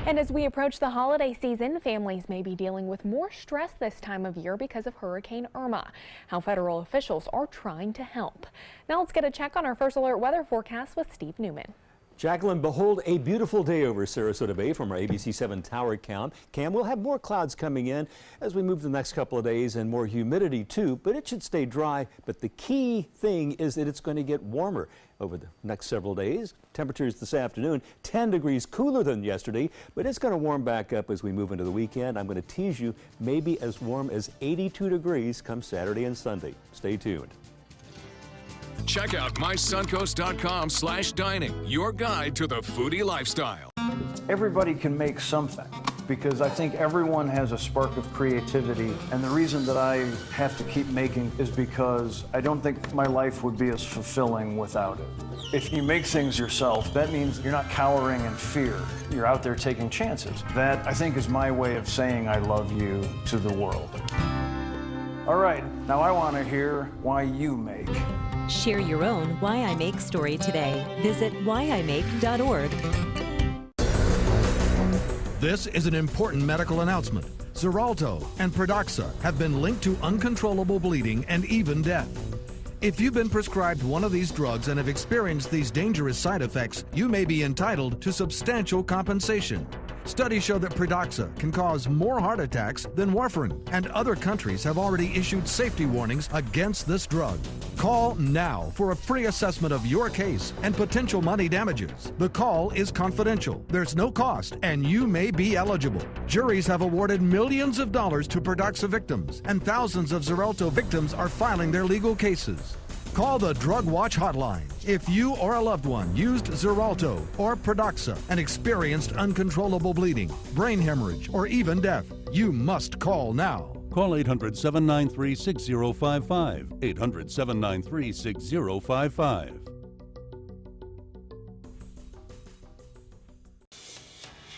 And as we approach the holiday season, families may be dealing with more stress this time of year because of Hurricane Irma. How federal officials are trying to help. Now let's get a check on our first alert weather forecast with Steve Newman. Jacqueline, behold a beautiful day over Sarasota Bay from our ABC7 tower count. Cam, we'll have more clouds coming in as we move the next couple of days and more humidity too, but it should stay dry. But the key thing is that it's going to get warmer over the next several days. Temperatures this afternoon, 10 degrees cooler than yesterday, but it's going to warm back up as we move into the weekend. I'm going to tease you maybe as warm as 82 degrees come Saturday and Sunday. Stay tuned. Check out mysuncoast.com/dining, your guide to the foodie lifestyle. Everybody can make something because I think everyone has a spark of creativity, and the reason that I have to keep making is because I don't think my life would be as fulfilling without it. If you make things yourself, that means you're not cowering in fear. You're out there taking chances. That, I think, is my way of saying I love you to the world. All right, now I want to hear why you make. Share your own Why I Make story today. Visit whyimake.org. This is an important medical announcement. Xarelto and Pradaxa have been linked to uncontrollable bleeding and even death. If you've been prescribed one of these drugs and have experienced these dangerous side effects, you may be entitled to substantial compensation. Studies show that Pradaxa can cause more heart attacks than warfarin, and other countries have already issued safety warnings against this drug. Call now for a free assessment of your case and potential money damages. The call is confidential, there's no cost, and you may be eligible. Juries have awarded millions of dollars to Pradaxa victims, and thousands of Xarelto victims are filing their legal cases. Call the Drug Watch hotline if you or a loved one used Xarelto or Pradaxa and experienced uncontrollable bleeding, brain hemorrhage, or even death. You must call now. Call 800-793-6055. 800-793-6055.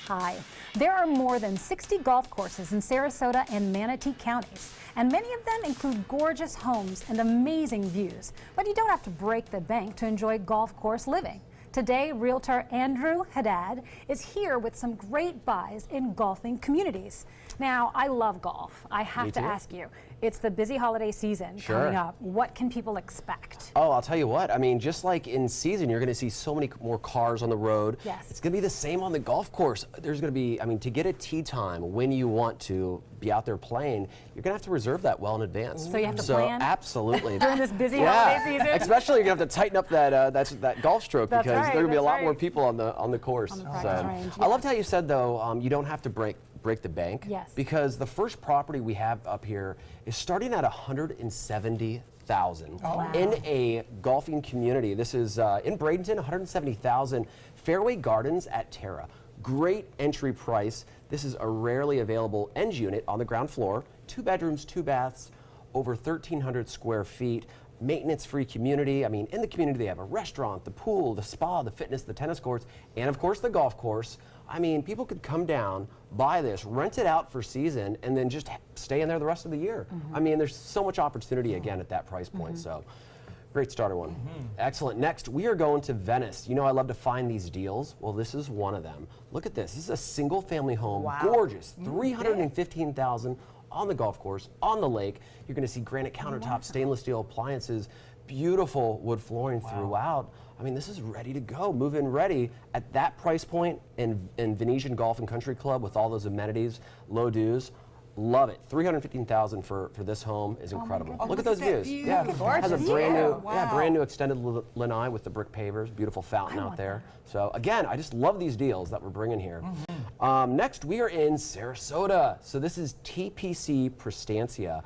Hi. There are more than 60 golf courses in Sarasota and Manatee counties, and many of them include gorgeous homes and amazing views. But you don't have to break the bank to enjoy golf course living. Today, Realtor Andrew Haddad is here with some great buys in golfing communities. Now, I love golf. I have to ask you, it's the busy holiday season coming up. What can people expect? Oh, I'll tell you what. I mean, just like in season, you're going to see so many more cars on the road. Yes. It's going to be the same on the golf course. There's going to be, I mean, to get a tee time when you want to be out there playing, you're going to have to reserve that well in advance. So you have to plan? Absolutely. During this busy holiday season? Especially you're going to have to tighten up that golf stroke because there are going to be a lot more people on the course. On the practice range, I loved how you said, though, you don't have to break the bank. Yes. Because the first property we have up here is starting at $170,000 in a golfing community. This is in Bradenton, $170,000. Fairway Gardens at Terra. Great entry price. This is a rarely available end unit on the ground floor. 2 bedrooms, 2 baths, over 1,300 square feet. Maintenance-free community. I mean, in the community they have a restaurant, the pool, the spa, the fitness, the tennis courts, and of course the golf course. I mean, people could come down, buy this, rent it out for season, and then just stay in there the rest of the year. I mean, there's so much opportunity again at that price point. So, great starter one. Excellent. Next, we are going to Venice. You know, I love to find these deals. Well, this is one of them. Look at this. This is a single-family home. Wow. Gorgeous. $315,000 on the golf course, on the lake. You're going to see granite countertops, stainless steel appliances, beautiful wood flooring throughout. I mean, this is ready to go, move-in ready at that price point in Venetian Golf and Country Club with all those amenities, low dues. Love it. $315,000 for this home is incredible. Look at those views. Yeah, Gorgeous. has a brand new extended lanai with the brick pavers, beautiful fountain out there. So again, I just love these deals that we're bringing here. Next, we are in Sarasota. So this is TPC Prestantia,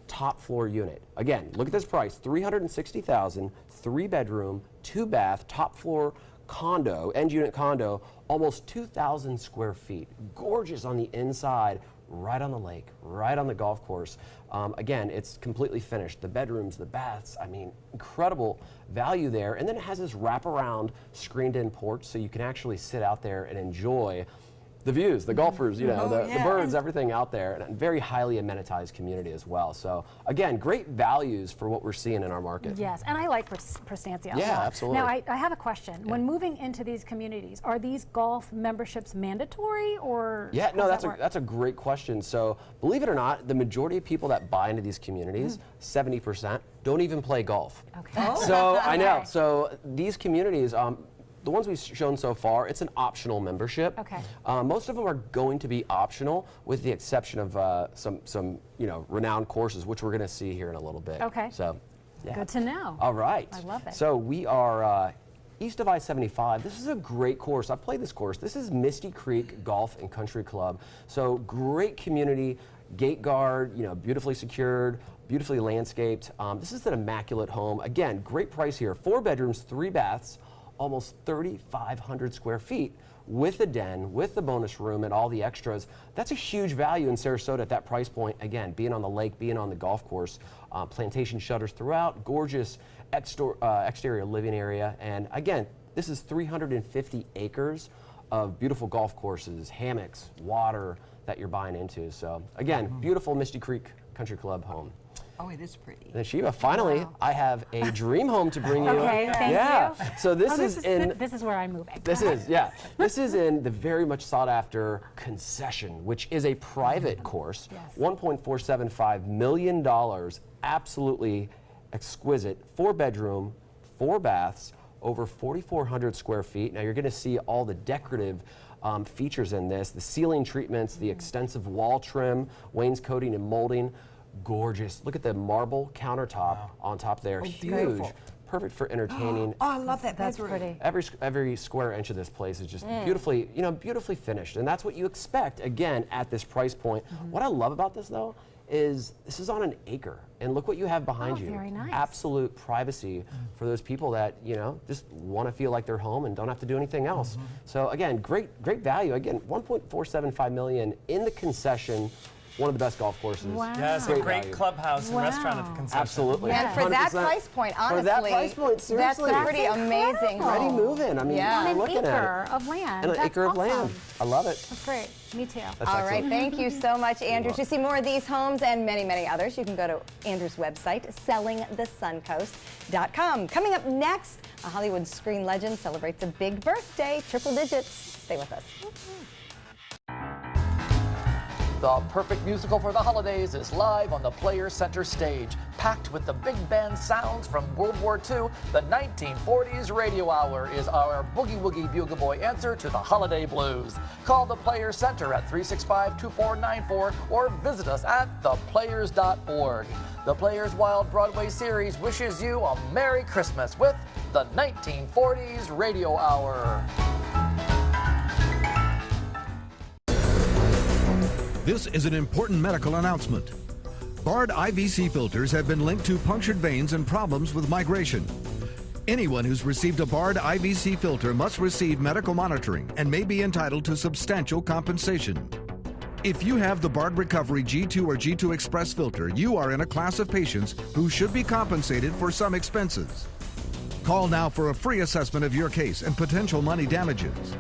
top floor unit. Again, look at this price: $360,000, 3-bedroom, 2-bath, top floor condo, end unit condo, almost 2,000 square feet. Gorgeous on the inside. Right on the lake, right on the golf course. Again, it's completely finished. The bedrooms, the baths, I mean, incredible value there. And then it has this wraparound screened-in porch, so you can actually sit out there and enjoy the views, the golfers, you know, the birds, everything out there, and a very highly amenitized community as well. So again, great values for what we're seeing in our market. Yes, and I like Prestantia a lot. Yeah, absolutely. Now, I have a question. When moving into these communities, are these golf memberships mandatory, or? Yeah, no, that's a great question. So believe it or not, the majority of people that buy into these communities, 70%, don't even play golf. Okay. So I know. So these communities, the ones we've shown so far, it's an optional membership. Okay. Most of them are going to be optional, with the exception of some renowned courses, which we're going to see here in a little bit. Okay. So, yeah. Good to know. All right. I love it. So we are east of I-75. This is a great course. I've played this course. This is Misty Creek Golf and Country Club. So great community, gate guard, beautifully secured, beautifully landscaped. This is an immaculate home. Again, great price here. 4 bedrooms, 3 baths. Almost 3,500 square feet with a den, with the bonus room and all the extras. That's a huge value in Sarasota at that price point. Again, being on the lake, being on the golf course, plantation shutters throughout, gorgeous exterior living area. And again, this is 350 acres of beautiful golf courses, hammocks, water that you're buying into. So again, beautiful Misty Creek Country Club home. Oh, it is pretty. And Shiva, finally, I have a dream home to bring you. Okay, thank you. So this this is where I'm moving. This is in the very much sought after Concession, which is a private course. Yes. $1.475 million, absolutely exquisite. 4-bedroom, 4 baths, over 4,400 square feet. Now you're going to see all the decorative features in this: the ceiling treatments, the extensive wall trim, wainscoting and molding. Gorgeous. Look at the marble countertop on top there. Huge. Beautiful. Perfect for entertaining. Oh, I love that. That's pretty. Every square inch of this place is just beautifully, beautifully finished, and that's what you expect again at this price point. What I love about this though is this is on an acre, and look what you have behind you. Very nice. Absolute privacy for those people that just want to feel like they're home and don't have to do anything else. So again, great value. Again, $1.475 million in the Concession. One of the best golf courses. Wow. Yes, a great clubhouse and restaurant at the Concession. Absolutely. And for that price point, honestly, for that price point, seriously, that's pretty amazing. Ready move-in. I mean, On you're an looking acre at it. of land. And an That's acre of land. awesome. I love it. That's great. Me too. That's All right, excellent. thank you so much, Andrew. To see more of these homes and many, many others, you can go to Andrew's website, sellingthesuncoast.com. Coming up next, a Hollywood screen legend celebrates a big birthday, triple digits. Stay with us. The perfect musical for the holidays is live on the Players Center stage. Packed with the big band sounds from World War II, the 1940s Radio Hour is our boogie woogie bugle boy answer to the holiday blues. Call the Players Center at 365-2494 or visit us at theplayers.org. The Players Wild Broadway series wishes you a Merry Christmas with the 1940s Radio Hour. This is an important medical announcement. Bard IVC filters have been linked to punctured veins and problems with migration. Anyone who's received a Bard IVC filter must receive medical monitoring and may be entitled to substantial compensation. If you have the Bard Recovery G2 or G2 Express filter, you are in a class of patients who should be compensated for some expenses. Call now for a free assessment of your case and potential money damages.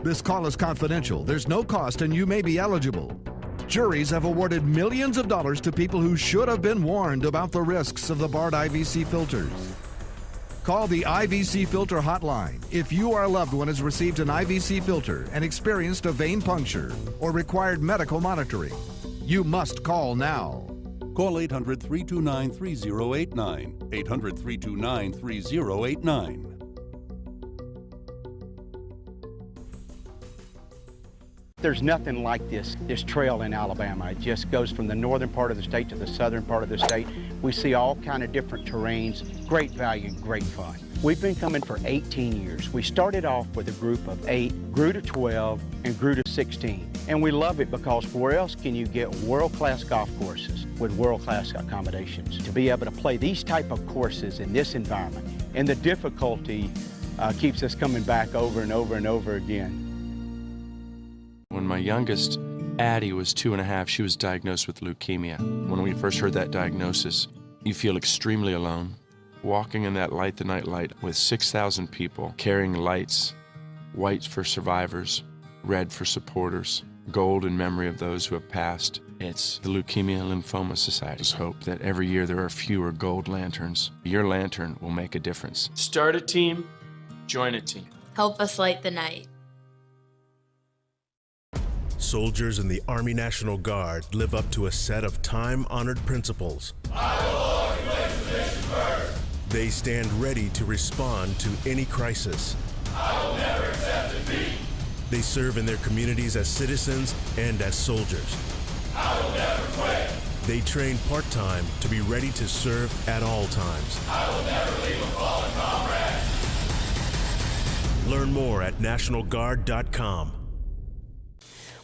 This call is confidential. There's no cost and you may be eligible. Juries have awarded millions of dollars to people who should have been warned about the risks of the Bard IVC filters. Call the IVC Filter Hotline if you or a loved one has received an IVC filter and experienced a vein puncture or required medical monitoring. You must call now. Call 800-329-3089. 800-329-3089. There's nothing like this trail in Alabama. It just goes from the northern part of the state to the southern part of the state. We see all kind of different terrains, great value, great fun. We've been coming for 18 years. We started off with a group of 8, grew to 12, and grew to 16. And we love it because where else can you get world-class golf courses with world-class accommodations? To be able to play these type of courses in this environment, and the difficulty keeps us coming back over and over and over again. When my youngest, Addie, was 2.5, she was diagnosed with leukemia. When we first heard that diagnosis, you feel extremely alone. Walking in that Light the Night light with 6,000 people carrying lights, white for survivors, red for supporters, gold in memory of those who have passed. It's the Leukemia and Lymphoma Society's hope that every year there are fewer gold lanterns. Your lantern will make a difference. Start a team, join a team. Help us light the night. Soldiers in the Army National Guard live up to a set of time-honored principles. I will always place the mission first. They stand ready to respond to any crisis. I will never accept defeat. They serve in their communities as citizens and as soldiers. I will never quit. They train part-time to be ready to serve at all times. I will never leave a fallen comrade. Learn more at nationalguard.com.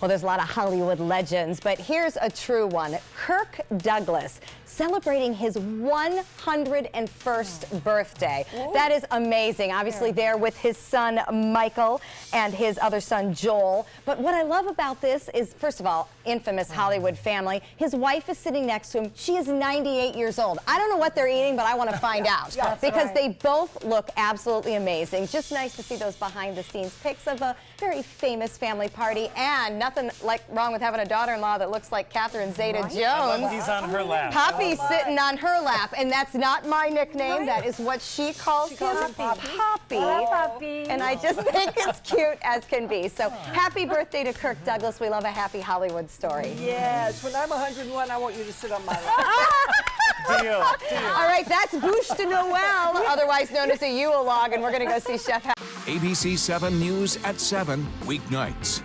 Well, there's a lot of Hollywood legends, but here's a true one. Kirk Douglas celebrating his 101st birthday. That is amazing. Obviously there with his son Michael and his other son Joel. But what I love about this is, first of all, infamous Hollywood family. His wife is sitting next to him. She is 98 years old. I don't know what they're eating, but I want to find out because they both look absolutely amazing. Just nice to see those behind the scenes pics of a very famous family party, and nothing like wrong with having a daughter-in-law that looks like Catherine Zeta-Jones. He's on her lap. Poppy's sitting on her lap, and that's not my nickname. That is what she calls him, Poppy. And I just think it's cute as can be. So happy birthday to Kirk Douglas. We love a happy Hollywood story. Yes, when I'm 101, I want you to sit on my lap. Deal. All right, that's Bouche de Noël, otherwise known as a Yule log, and we're going to go see Chef. ABC 7 News at 7, weeknights.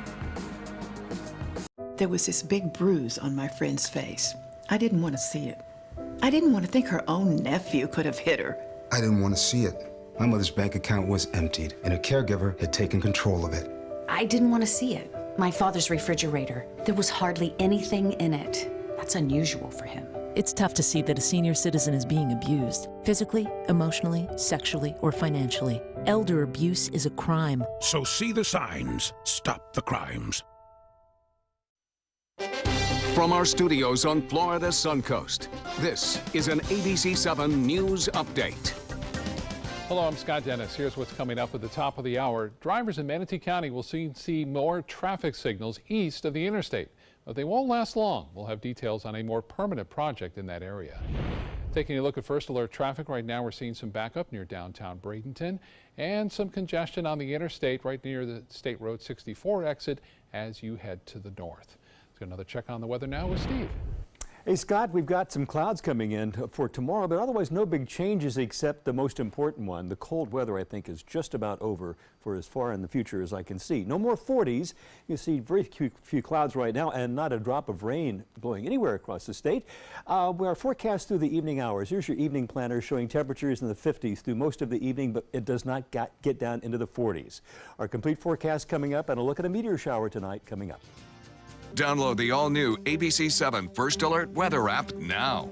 There was this big bruise on my friend's face. I didn't want to see it. I didn't want to think her own nephew could have hit her. I didn't want to see it. My mother's bank account was emptied, and a caregiver had taken control of it. I didn't want to see it. My father's refrigerator, there was hardly anything in it. That's unusual for him. It's tough to see that a senior citizen is being abused, physically, emotionally, sexually, or financially. Elder abuse is a crime. So see the signs, stop the crimes. From our studios on Florida's Suncoast, this is an ABC 7 News Update. Hello, I'm Scott Dennis. Here's what's coming up at the top of the hour. Drivers in Manatee County will soon see more traffic signals east of the interstate, but they won't last long. We'll have details on a more permanent project in that area. Taking a look at first alert traffic right now, we're seeing some backup near downtown Bradenton and some congestion on the interstate right near the State Road 64 exit as you head to the north. Let's get another check on the weather now with Steve. Hey Scott, we've got some clouds coming in for tomorrow, but otherwise no big changes except the most important one. The cold weather, I think, is just about over for as far in the future as I can see. No more 40s. You see very few clouds right now and not a drop of rain blowing anywhere across the state. Our forecast through the evening hours. Here's your evening planner showing temperatures in the 50s through most of the evening, but it does not get down into the 40s. Our complete forecast coming up, and a look at a meteor shower tonight coming up. Download the all-new ABC 7 First Alert weather app now.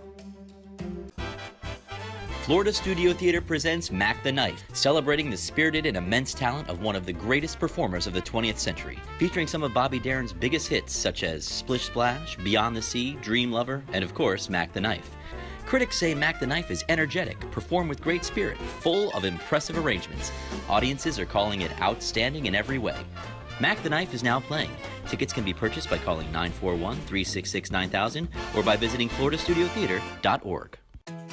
Florida Studio Theater presents Mac the Knife, celebrating the spirited and immense talent of one of the greatest performers of the 20th century, featuring some of Bobby Darin's biggest hits such as Splish Splash, Beyond the Sea, Dream Lover, and of course, Mac the Knife. Critics say Mac the Knife is energetic, performed with great spirit, full of impressive arrangements. Audiences are calling it outstanding in every way. Mac the Knife is now playing. Tickets can be purchased by calling 941-366-9000 or by visiting FloridaStudioTheater.org.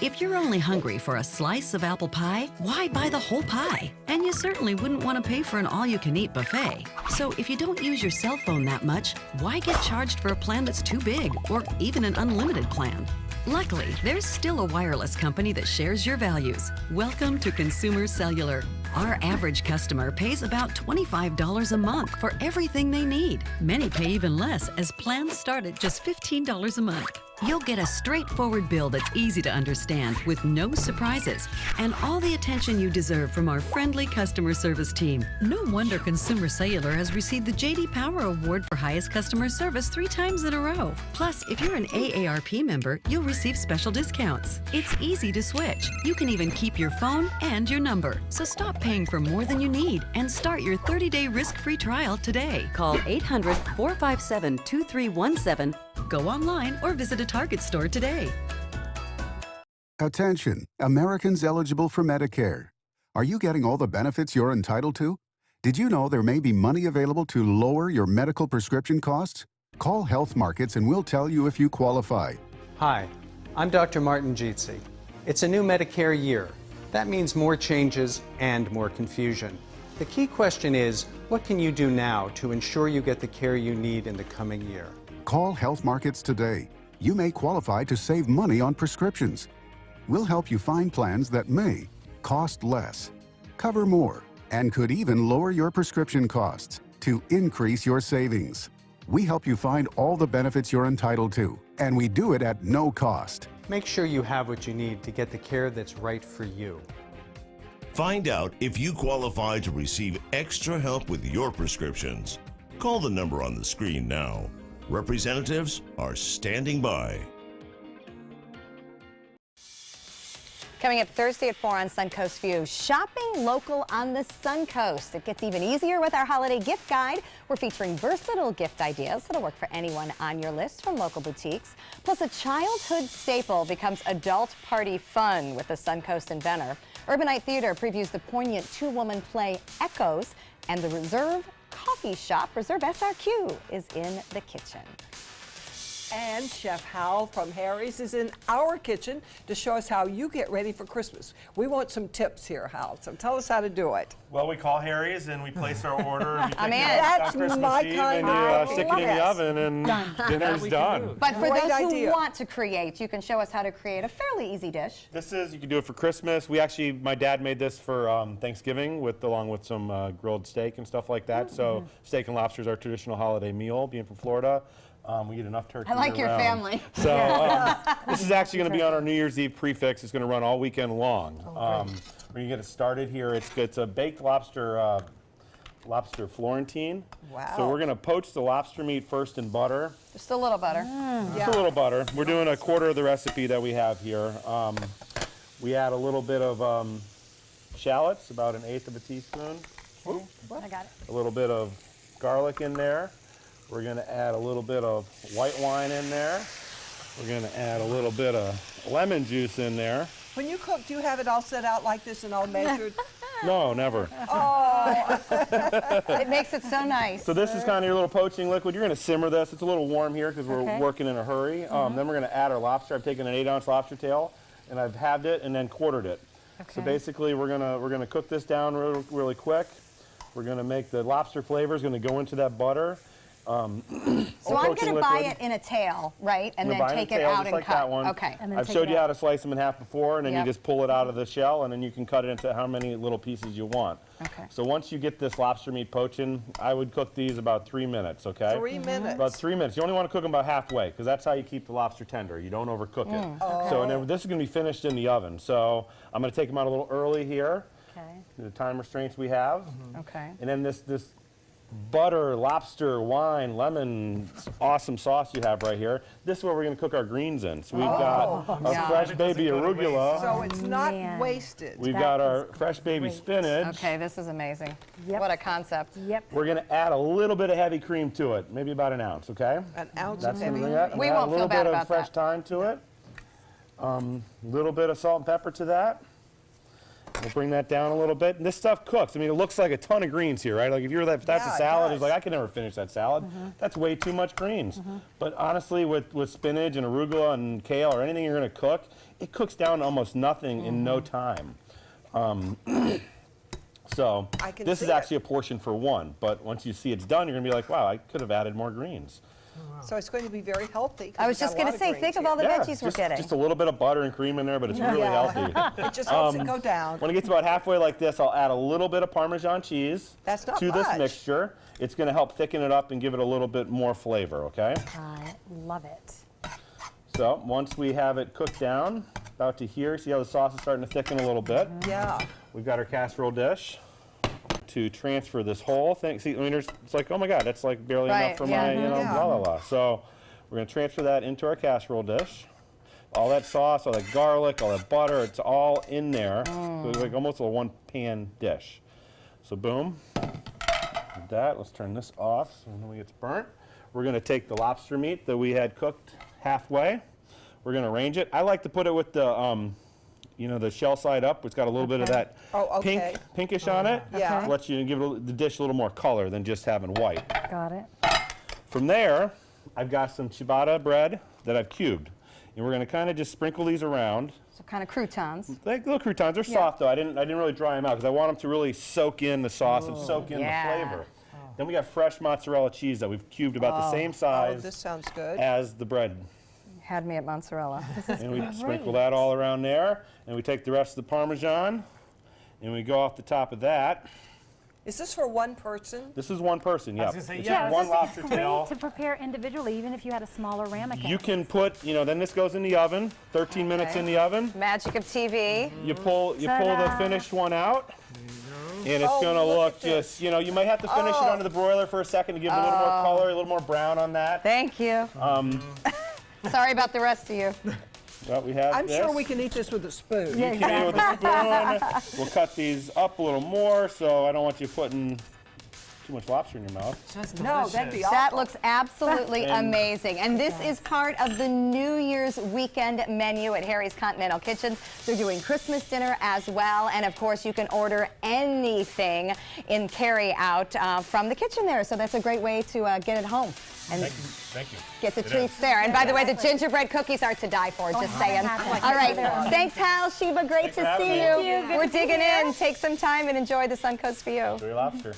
If you're only hungry for a slice of apple pie, why buy the whole pie? And you certainly wouldn't want to pay for an all-you-can-eat buffet. So if you don't use your cell phone that much, why get charged for a plan that's too big or even an unlimited plan? Luckily, there's still a wireless company that shares your values. Welcome to Consumer Cellular. Our average customer pays about $25 a month for everything they need. Many pay even less, as plans start at just $15 a month. You'll get a straightforward bill that's easy to understand with no surprises and all the attention you deserve from our friendly customer service team. No wonder Consumer Cellular has received the J.D. Power Award for highest customer service 3 times in a row. Plus, if you're an AARP member, you'll receive special discounts. It's easy to switch. You can even keep your phone and your number. So stop paying for more than you need and start your 30-day risk-free trial today. Call 800-457-2317. Go online or visit a Target store today. Attention, Americans eligible for Medicare. Are you getting all the benefits you're entitled to? Did you know there may be money available to lower your medical prescription costs? Call Health Markets and we'll tell you if you qualify. Hi, I'm Dr. Martin Jeetsi. It's a new Medicare year. That means more changes and more confusion. The key question is, what can you do now to ensure you get the care you need in the coming year? Call Health Markets today. You may qualify to save money on prescriptions. We'll help you find plans that may cost less, cover more, and could even lower your prescription costs to increase your savings. We help you find all the benefits you're entitled to, and we do it at no cost. Make sure you have what you need to get the care that's right for you. Find out if you qualify to receive extra help with your prescriptions. Call the number on the screen now. Representatives are standing by. Coming up Thursday at 4 on Suncoast View, shopping local on the Suncoast. It gets even easier with our holiday gift guide. We're featuring versatile gift ideas that'll work for anyone on your list from local boutiques. Plus, a childhood staple becomes adult party fun with the Suncoast inventor. Urbanite Theater previews the poignant 2-woman play Echoes, and the Reserve Coffee Shop, Reserve SRQ, is in the kitchen. And Chef Hal from Harry's is in our kitchen to show us how you get ready for Christmas. We want some tips here, Hal, so tell us how to do it. Well, we call Harry's and we place our order. And I'm in. That's my kind and of you stick it in the oven and dinner's done. But for Great those who idea. want to create, you can show us how to create a fairly easy dish. This is, you can do it for Christmas. We actually, my dad made this for Thanksgiving along with some grilled steak and stuff like that. So steak and lobster is our traditional holiday meal, being from Florida. We eat enough turkey. I like your year-round. family. So this is actually going to be on our New Year's Eve prefix. It's going to run all weekend long. We're going to get it started here. It's a baked lobster Florentine. Wow. So we're going to poach the lobster meat first in butter. Just a little butter. Just a little butter. We're doing a quarter of the recipe that we have here. We add a little bit of shallots, about 1/8 of a teaspoon. Okay. I got it. A little bit of garlic in there. We're going to add a little bit of white wine in there. We're going to add a little bit of lemon juice in there. When you cook, do you have it all set out like this and all measured? No, never. Oh! It makes it so nice. So this is kind of your little poaching liquid. You're going to simmer this. It's a little warm here because we're Okay. working in a hurry. Then we're going to add our lobster. I've taken an 8-ounce lobster tail and I've halved it and then quartered it. So basically we're gonna cook this down really quick. We're going to make the lobster flavors going to go into that butter. So I'm going to buy it in a tail, right? And then take it out and like cut. That one. Okay. And then I've showed you how to slice them in half before, and then Yep. you just pull it out of the shell, and then you can cut it into how many little pieces you want. Okay. So once you get this lobster meat poaching, I would cook these about 3 minutes, okay? 3 minutes. About 3 minutes. You only want to cook them about halfway, because that's how you keep the lobster tender. You don't overcook it. So and then this is going to be finished in the oven. So I'm going to take them out a little early here. Okay. The time restraints we have. Okay. And then this butter, lobster, wine, lemon, awesome sauce you have right here. This is where we're going to cook our greens in. So we've got our fresh baby arugula. So it's not wasted. We've got our fresh baby spinach. Okay, this is amazing. What a concept. Yep. We're going to add a little bit of heavy cream to it, maybe about 1 ounce, okay? 1 ounce That's of heavy. We add won't a little feel bad bit about of fresh that. thyme to it. A little bit of salt and pepper to that. We'll bring that down a little bit. And this stuff cooks. I mean, it looks like a ton of greens here, right? Like if that's Yeah, a it salad, does. it's like, I can never finish that salad. That's way too much greens. But honestly, with spinach and arugula and kale or anything you're going to cook, it cooks down to almost nothing in no time. So this is actually a portion for one. But once you see it's done, you're going to be like, wow, I could have added more greens. So it's going to be very healthy. I was just going to say, think of all the veggies we're getting. Just a little bit of butter and cream in there, but it's really healthy. It just helps it go down. When it gets about halfway like this, I'll add a little bit of Parmesan cheese to this mixture. It's going to help thicken it up and give it a little bit more flavor, okay? I love it. So once we have it cooked down, about to here, see how the sauce is starting to thicken a little bit? Yeah. We've got our casserole dish to transfer this whole thing. See, I mean, it's like, oh my God, that's like barely enough for my, you know, blah, blah, blah. So we're going to transfer that into our casserole dish. All that sauce, all that garlic, all that butter, it's all in there. So it's like almost a one-pan dish. So boom. With that, let's turn this off so nobody gets burnt. We're going to take the lobster meat that we had cooked halfway. We're going to arrange it. I like to put it with the, you know, the shell side up. It's got a little bit of that pinkish on it. Yeah. Lets you give the dish a little more color than just having white. Got it. From there, I've got some ciabatta bread that I've cubed. And we're going to kind of just sprinkle these around. So kind of croutons. Like little croutons. They're soft though. I didn't really dry them out because I want them to really soak in the sauce and soak in the flavor. Then we got fresh mozzarella cheese that we've cubed about the same size this sounds good. as the bread. Had me at mozzarella. And we sprinkle that all around there. And we take the rest of the Parmesan and we go off the top of that. Is this for one person? This is one person, yeah. I was gonna say, It's yeah. just one lobster Great tail. to prepare individually, even if you had a smaller ramekin. You can put, you know, then this goes in the oven, 13 minutes in the oven. Magic of TV. You pull the finished one out. And it's going to look just, you know, you might have to finish it under the broiler for a second to give it a little more color, a little more brown on that. Thank you. Sorry about the rest of you. Well, we have I'm this. sure we can eat this with a spoon. You can eat it with a spoon. We'll cut these up a little more, so I don't want you putting too much lobster in your mouth. No, that'd be awful. That looks absolutely amazing. And this is part of the New Year's weekend menu at Harry's Continental Kitchens. They're doing Christmas dinner as well. And of course, you can order anything in carry out from the kitchen there. So that's a great way to get it home. And Thank you. get the treats there. And by the way, the gingerbread cookies are to die for, just saying. All right. Thanks, Hal, Sheba. Great to see you. We're digging in. Take some time and enjoy the Suncoast for you. Enjoy your lobster.